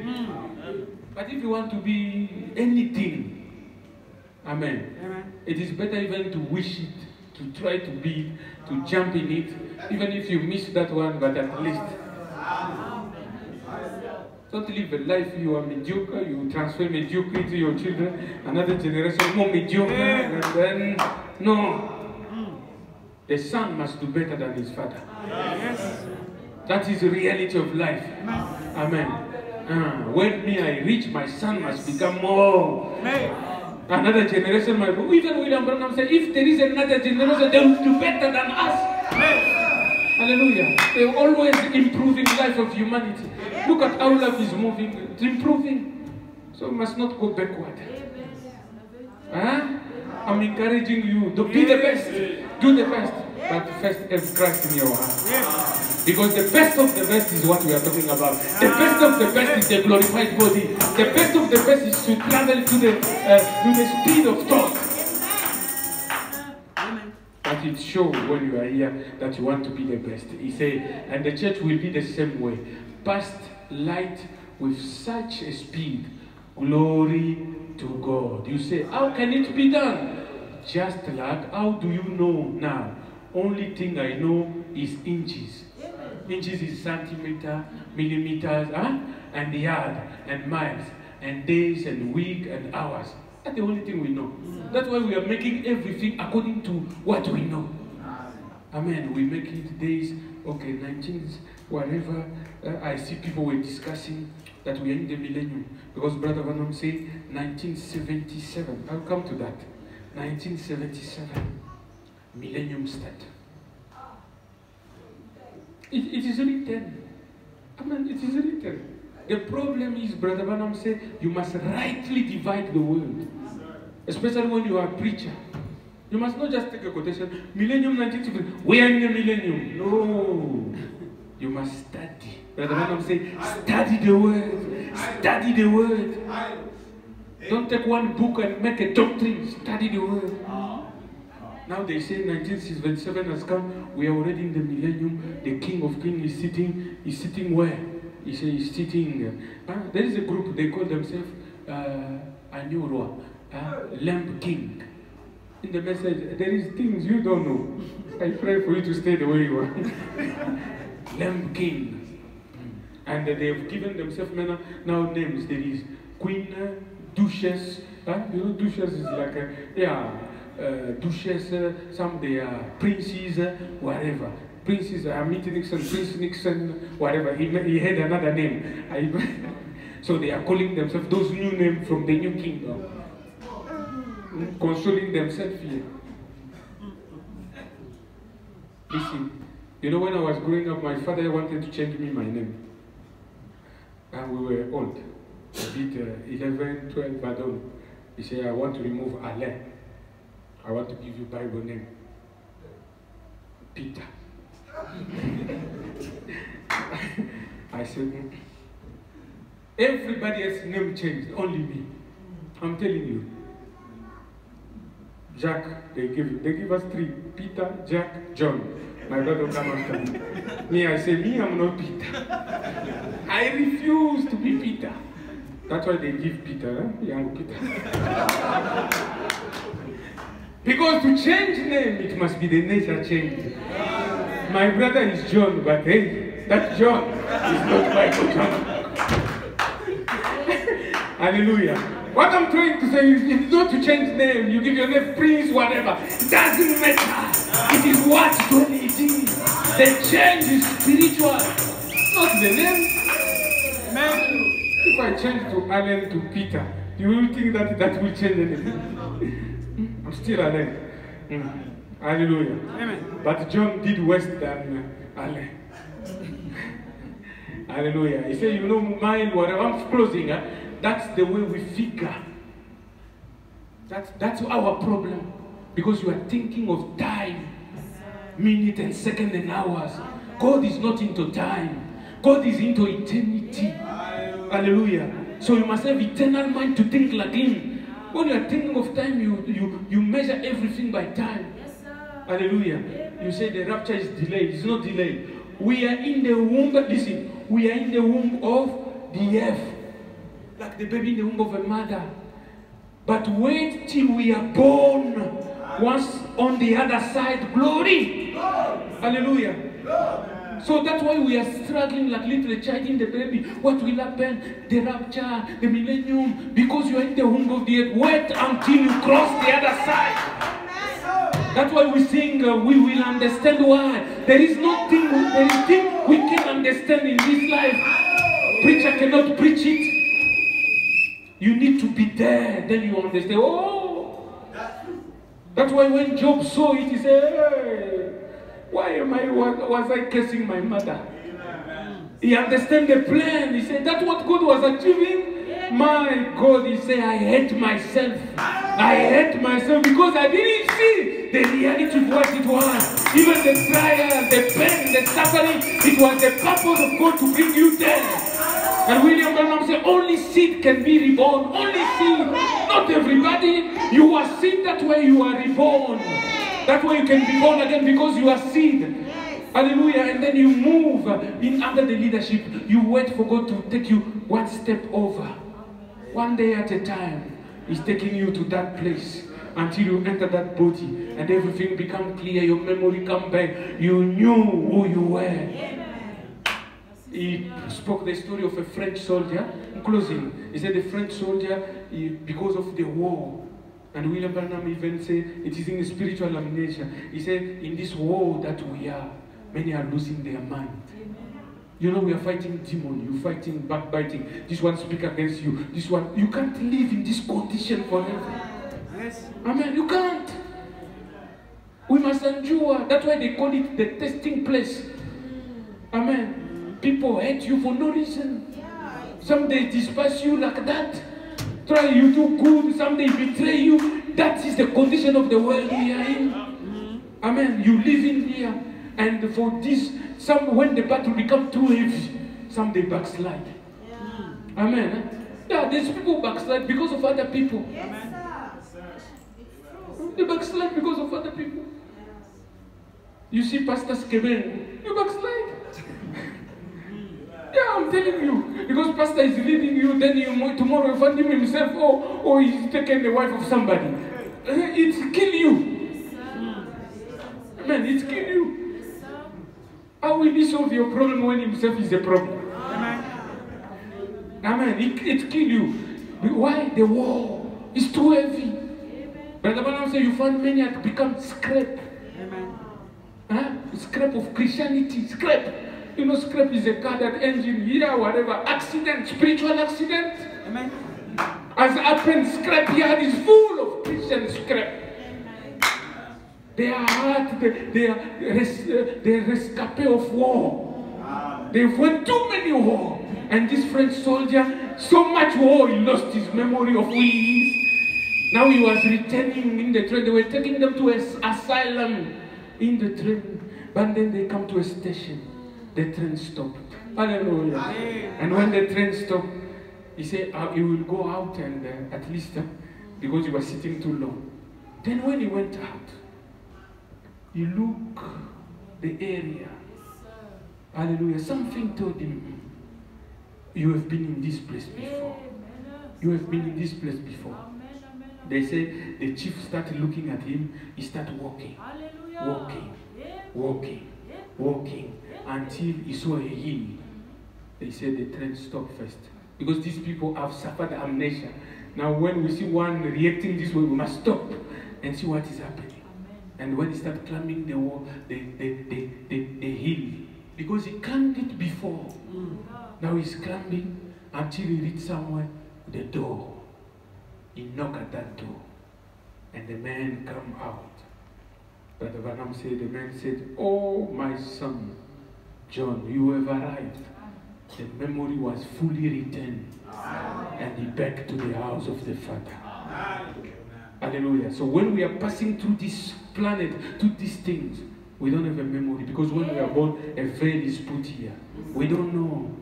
But if you want to be anything, amen, it is better even to wish it, to try to be, to jump in it, even if you miss that one, but at least. Don't live a life you are mediocre, you transfer mediocrity to your children, another generation more mediocre, and then, no. The son must do better than his father. Yes. That is the reality of life. Amen. When me I reach, my son must become more. Another generation might be. Even William Branham said, if there is another generation, they will do better than us. Hallelujah. They are always improving life of humanity. Look at how life is moving. It's improving. So we must not go backward. I'm encouraging you to be the best. Do the best. But first have Christ in your heart. Because the best of the best is what we are talking about. The best of the best is the glorified body. The best of the best is to travel to the speed of thought. But it shows when you are here that you want to be the best. He said, and the church will be the same way. Past light with such a speed. Glory to God. You say, how can it be done? Just like, how do you know now? Only thing I know is inches. Inches is centimeter, millimeters, and yard, and miles, and days, and week, and hours. That's the only thing we know. That's why we are making everything according to what we know. Amen. We make it days, okay, 19th, whatever. I see people were discussing that we are in the millennium. Because Brother Branham said 1977. I'll come to that. 1977. Millennium start. It is written. Amen. It is written. The problem is, Brother Branham said, you must rightly divide the word. Especially when you are a preacher. You must not just take a quotation, millennium 1970, we are in the millennium. No. You must study. Brother Branham said, study the word. Study the word. Don't take one book and make a doctrine. Study the word. Now they say 1977 has come. We are already in the millennium. The King of Kings is sitting. He's sitting where? He says he's sitting. There is a group. They call themselves Anyurwa, Lamb King. In the message, there is things you don't know. I pray for you to stay the way you are. Lamb King. And they have given themselves now names. There is Queen, Duchess. You know, Duchess is like a, duchess, some they are princes, whatever. Princes, Amity Nixon, Prince Nixon, whatever. He had another name. So they are calling themselves those new names from the new kingdom. Consoling themselves here. Listen, you know, when I was growing up, my father wanted to change me my name. And we were old. A bit 11, 12, I don't know. He said, I want to remove Alain. I want to give you Bible name. Peter. I said, everybody else's name changed, only me. I'm telling you. Jack, they give us 3. Peter, Jack, John. My brother come after me. Me, I say, me, I'm not Peter. I refuse to be Peter. That's why they give Peter, young Peter. Because to change name, it must be the nature change. My brother is John, but hey, that John is not Michael John. Hallelujah. What I'm trying to say is, it's not to change name. You give your name Prince, whatever. It doesn't matter. It is what truly it is. The change is spiritual, not the name. Amen. If I change to Alain to Peter, you will think that that will change anything. I'm still Alain. Hallelujah. Amen. But John did worse than Alain. Hallelujah. He said, you know, mine, whatever. I'm closing. That's the way we figure. That's our problem. Because you are thinking of time, minute and second and hours. God is not into time. God is into eternity. Hallelujah. So you must have eternal mind to think like Him. When you are thinking of time, you measure everything by time. Hallelujah. You say the rapture is delayed. It's not delayed. We are in the womb. Listen, we are in the womb of the earth. Like the baby in the womb of a mother. But wait till we are born. Once on the other side, glory. Hallelujah. So that's why we are struggling like little child in the baby. What will happen? The rapture, the millennium. Because you are in the womb of the earth. Wait until you cross the other side. That's why we sing, we will understand why. There is nothing, there is thing we can understand in this life. Preacher cannot preach it. You need to be there, then you understand. Oh, that's why when Job saw it, he said, hey, why was I cursing my mother? He understand the plan. He said, that's what God was achieving. My God, he said, I hate myself. I hate myself because I didn't see the reality of what it was. Even the trial, the pain, the suffering, it was the purpose of God to bring you there. And William Branham said, only seed can be reborn. Only seed. Not everybody. You are seed, that way you are reborn. That way you can be born again because you are seed. Hallelujah. And then you move in under the leadership. You wait for God to take you one step over. One day at a time. He's taking you to that place until you enter that body and everything become clear. Your memory come back. You knew who you were. He spoke the story of a French soldier. In closing, he said the French soldier, because of the war, and William Branham even said it is in the spiritual amnesia. He said, in this war that we are, many are losing their mind. You know, we are fighting demon, you're fighting backbiting. This one speak against you. This one, you can't live in this condition forever. Yes. Amen. You can't. We must endure. That's why they call it the testing place. Amen. People hate you for no reason. Some they despise you like that. Try you do good, some they betray you. That is the condition of the world we are in. Amen. You live in here. And for this, some when the battle becomes too heavy, some they backslide. Amen. Yeah, there's people backslide because of other people. They backslide because of other people. You see Pastor Skemen, you backslide. Yeah, I'm telling you. Because Pastor is leading you, then tomorrow you find him himself, or he's taken the wife of somebody. It's kill you. Man, it's kill you. How will he solve your problem when himself is a problem? Amen. It kill you. Why? The war is too heavy. Brother Branham said, you find many had become scrap. Huh? Scrap of Christianity, scrap. You know, scrap is a car that engine here, whatever. Accident, spiritual accident. Amen. As happened, scrap yard is full of Christian scrap. They are hard, they are rescapé of war. They've won too many wars. And this French soldier, so much war, he lost his memory of who he is. Now he was returning in the train. They were taking them to an asylum in the train. But then they come to a station. The train stopped. Hallelujah. And when the train stopped, he said, he will go out and at least, because he was sitting too long. Then when he went out, he looked the area. Hallelujah. Something told him, you have been in this place before. You have been in this place before. They say the chief started looking at him. He started walking, walking, walking, walking until he saw a hill. They said the train stopped first. Because these people have suffered amnesia. Now when we see one reacting this way, we must stop and see what is happening. And when he started climbing the wall, the hill, because he climbed it before. Now he's climbing until he reached somewhere, the door. He knocked at that door. And the man came out. Brother Branham said, the man said, oh my son, John, you have arrived. The memory was fully returned. And he back to the house of the Father. Hallelujah. So when we are passing through this planet, through these things, we don't have a memory. Because when we are born, a veil is put here. We don't know.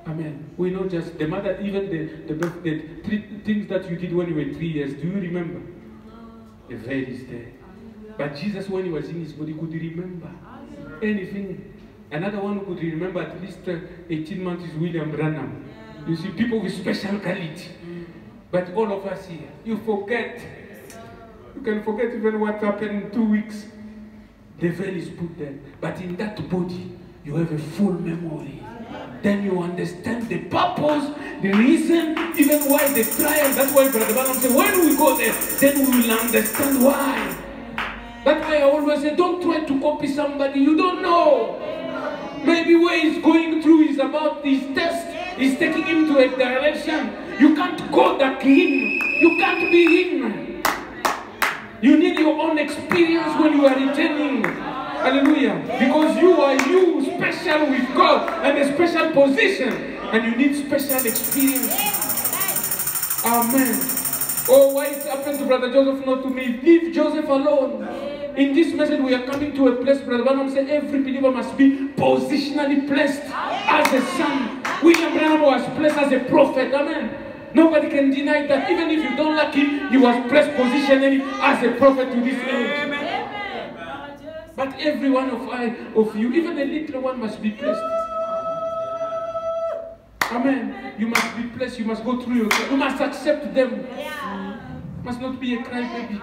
Amen. We know just the mother, even the three things that you did when you were 3 years. Do you remember? The veil is there. But Jesus, when he was in his body, could remember anything. Another one who could remember at least 18 months is William Branham. You see, people with special quality. But all of us here, you forget. You can forget even what happened in 2 weeks. The veil is put there. But in that body, you have a full memory. Then you understand the purpose, the reason, even why the trial. That's why Brother Branham said, when we go there, then we will understand why. That's why I always say, don't try to copy somebody you don't know. Maybe where he's going through is about his test. He's taking him to a direction. You can't go like him. You can't be him. You need your own experience when you are returning. Hallelujah. Because you are you, special with God and a special position. And you need special experience. Amen. Oh, why it happened to Brother Joseph, not to me? Leave Joseph alone. In this message, we are coming to a place, Brother Branham said, every believer must be positionally placed as a son. William Branham was placed as a prophet. Amen. Nobody can deny that. Even if you don't like him, he was placed positionally as a prophet to this age. But every one of you, even a little one, must be placed. Amen. You must be placed. You must go through your life. You must accept them. You must not be a crybaby.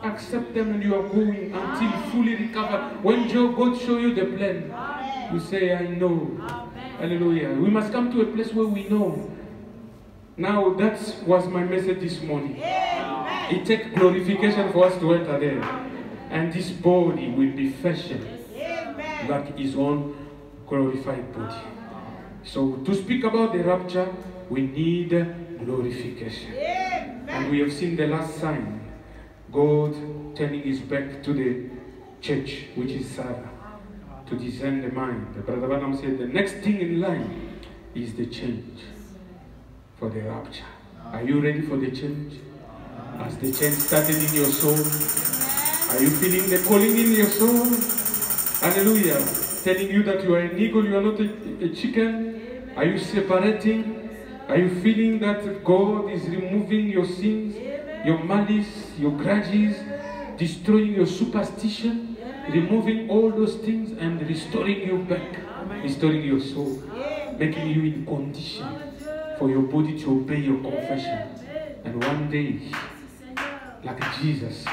Accept them and you are going until fully recovered. When God show you the plan, you say, I know. Hallelujah. We must come to a place where we know. Now that was my message this morning. It takes glorification for us to enter there. And this body will be fashioned like his own glorified body. So to speak about the rapture, we need glorification. And we have seen the last sign. God turning his back to the church, which is Sarah, to discern the mind. The Brother Branham said the next thing in line is the change for the rapture. Are you ready for the change? Has the change started in your soul? Are you feeling the calling in your soul? Hallelujah. Telling you that you are an eagle, you are not a chicken. Are you separating? Are you feeling that God is removing your sins, your malice, your grudges, destroying your superstition, removing all those things and restoring you back, restoring your soul, making you in condition for your body to obey your confession. And one day, like Jesus,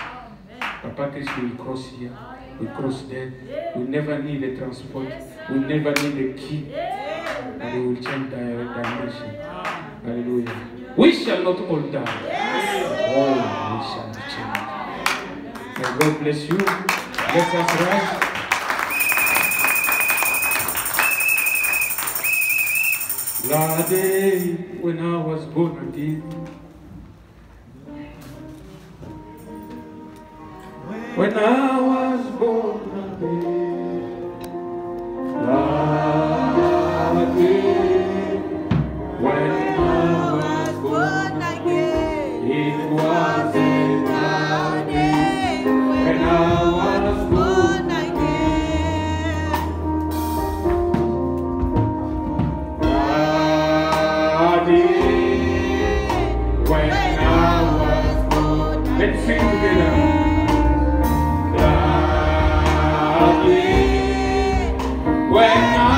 Papa Christ will cross here, will cross there. We never need a transport, we never need a key, and we will change dimension. Hallelujah. We shall not all die. Oh, we shall change. God bless you. Let us rise. The day when I was born again, when I was born again, the day when I was born again, it was the day when I was born again. The day when I was born. Let's sing together. When I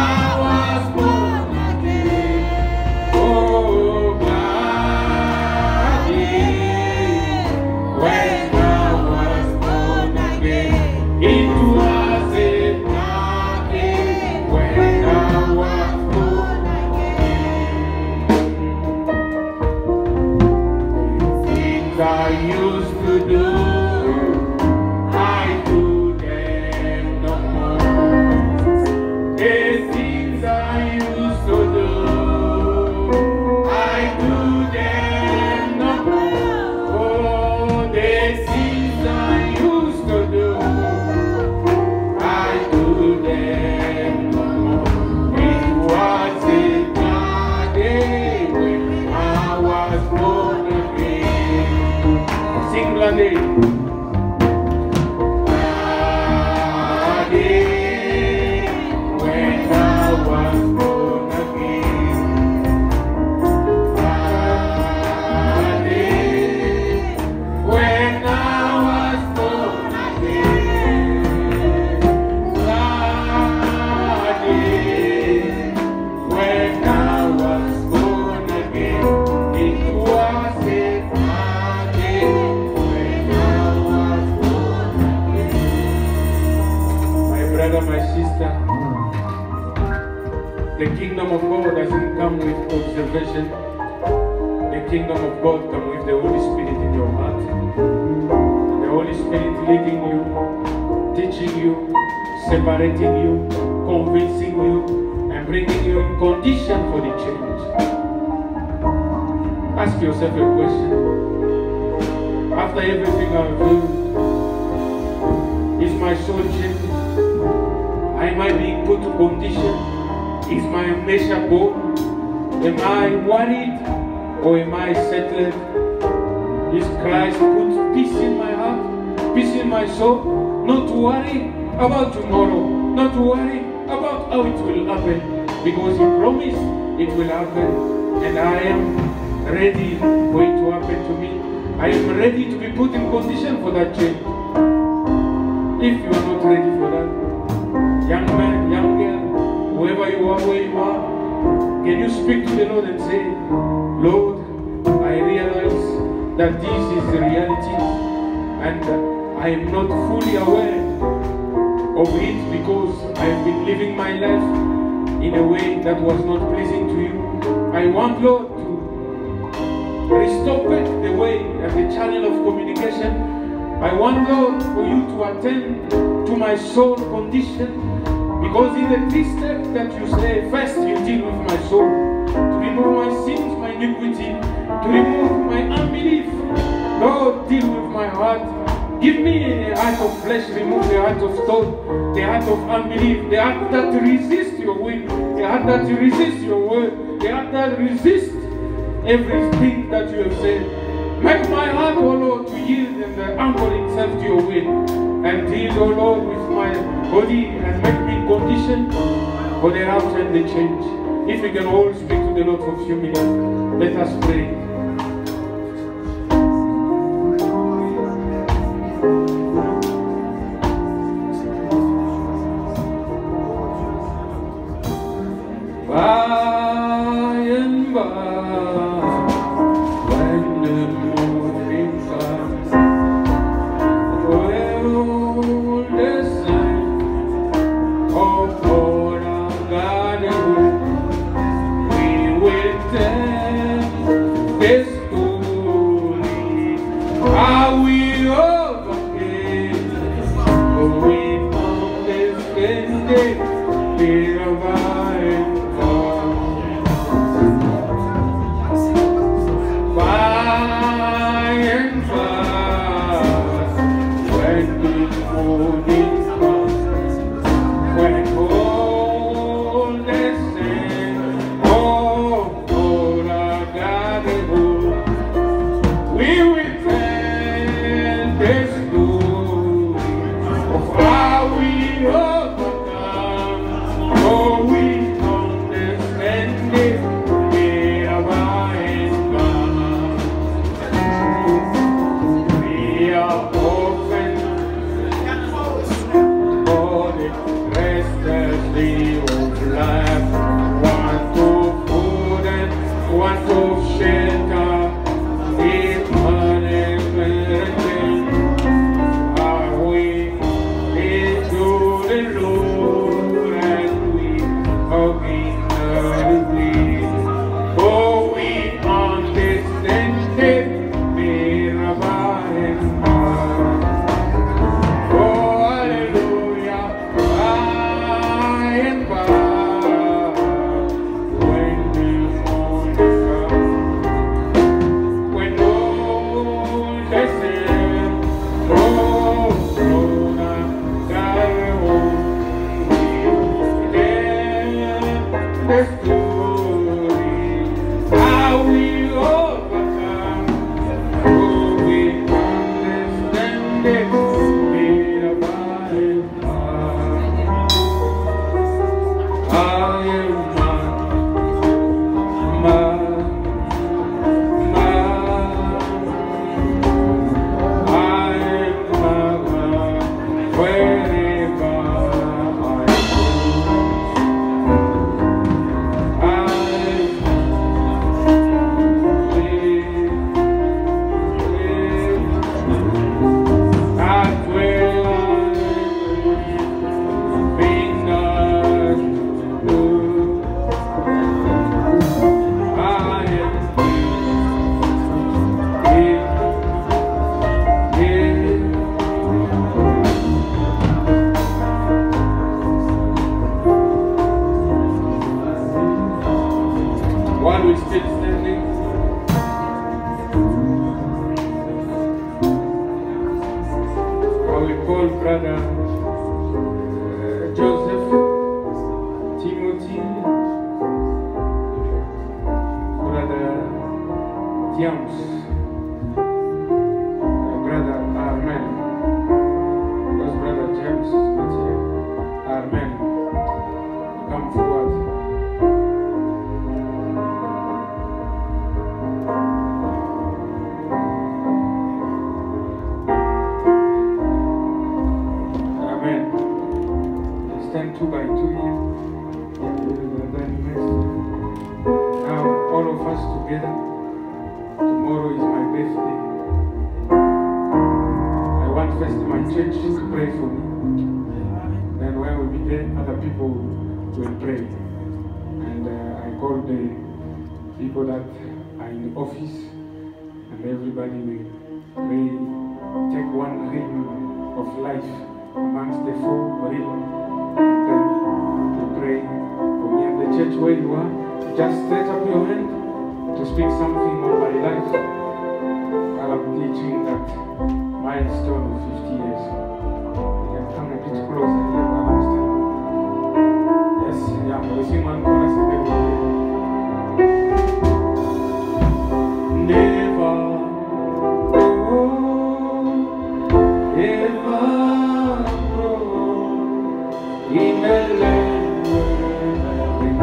was born again, oh glad day. When I was born again, it was a glad day. When I was born again, things I used to do, my sister, the kingdom of God doesn't come with observation. The kingdom of God comes with the Holy Spirit in your heart. The Holy Spirit leading you, teaching you, separating you, convincing you, and bringing you in condition for the change. Ask yourself a question. After everything I've done, is my soul changed? Am I being put to condition? Is my measure born? Am I worried or am I settled? Is Christ put peace in my heart, peace in my soul? Not to worry about tomorrow, not to worry about how it will happen, because He promised it will happen, and I am ready for it to happen to me. I am ready to be put in condition for that change. If you are not ready for that, young man, young girl, whoever you are, where you are, can you speak to the Lord and say, Lord, I realize that this is the reality and I am not fully aware of it because I have been living my life in a way that was not pleasing to you. I want, Lord, to restore back the way and the channel of communication. I want, Lord, for you to attend to my soul condition. Because in the 3 steps that you say, first you deal with my soul, to remove my sins, my iniquity, to remove my unbelief. Lord, deal with my heart. Give me a heart of flesh, remove the heart of stone, the heart of unbelief, the heart that resists your will, the heart that resists your word, the heart that resists everything that you have said. Make my heart, O Lord, to yield and humble itself to your will. And deal, O Lord, with my body and make me in condition for the rapture and the change. If we can all speak to the Lord for a few minutes, let us pray. By and by, when the morning comes, all the signs of all our gathering, we will tell the story how we overcame call brother Joseph, Timothy, brother James, brother Armel, because brother James is not here. Armel, come forward. Amen. Stand 2 by 2 here. Now all of us together. Tomorrow is my birthday. I want first my church to pray for me. Then when we be there, other people will pray. And I call the people that are in the office, and everybody will pray. Take one ring of life amongst the 4 ring. And then to pray for me and the church where you are. Just stretch up your hand to speak something on my life. While I'm teaching that milestone of 50 years. You can come a bit closer here while I'm standing. Yes, yeah, we sing one chorus and then we'll never grow in a land we never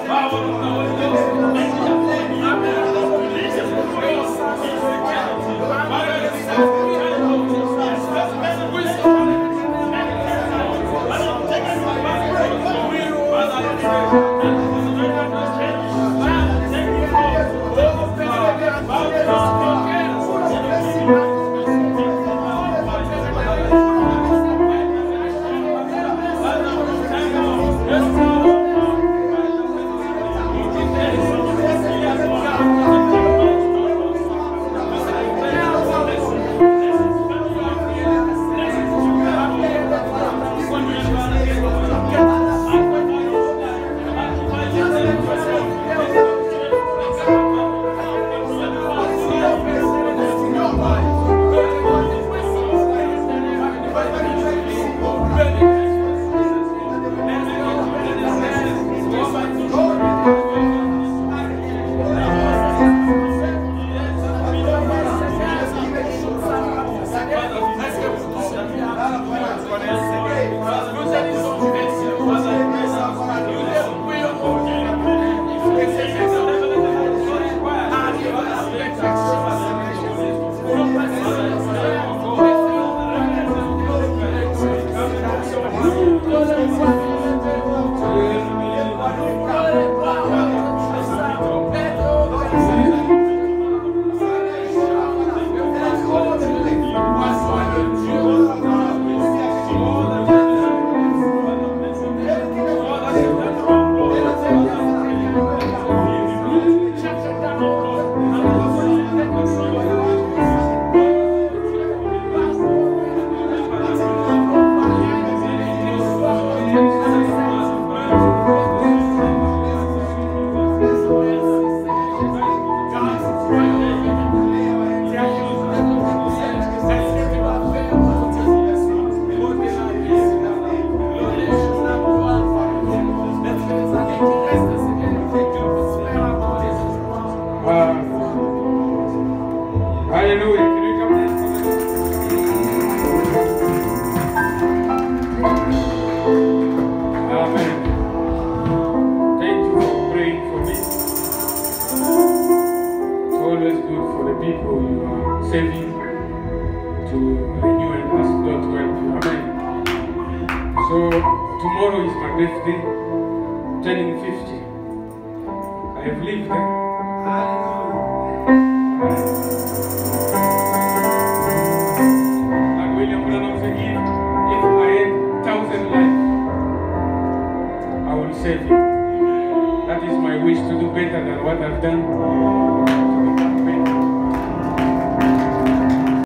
Power saving to renew and ask God to help you. Amen. So tomorrow is my birthday, turning 50. I have lived there. Like William Branham said, if I had 1,000 lives, I will save you. That is my wish, to do better than what I've done.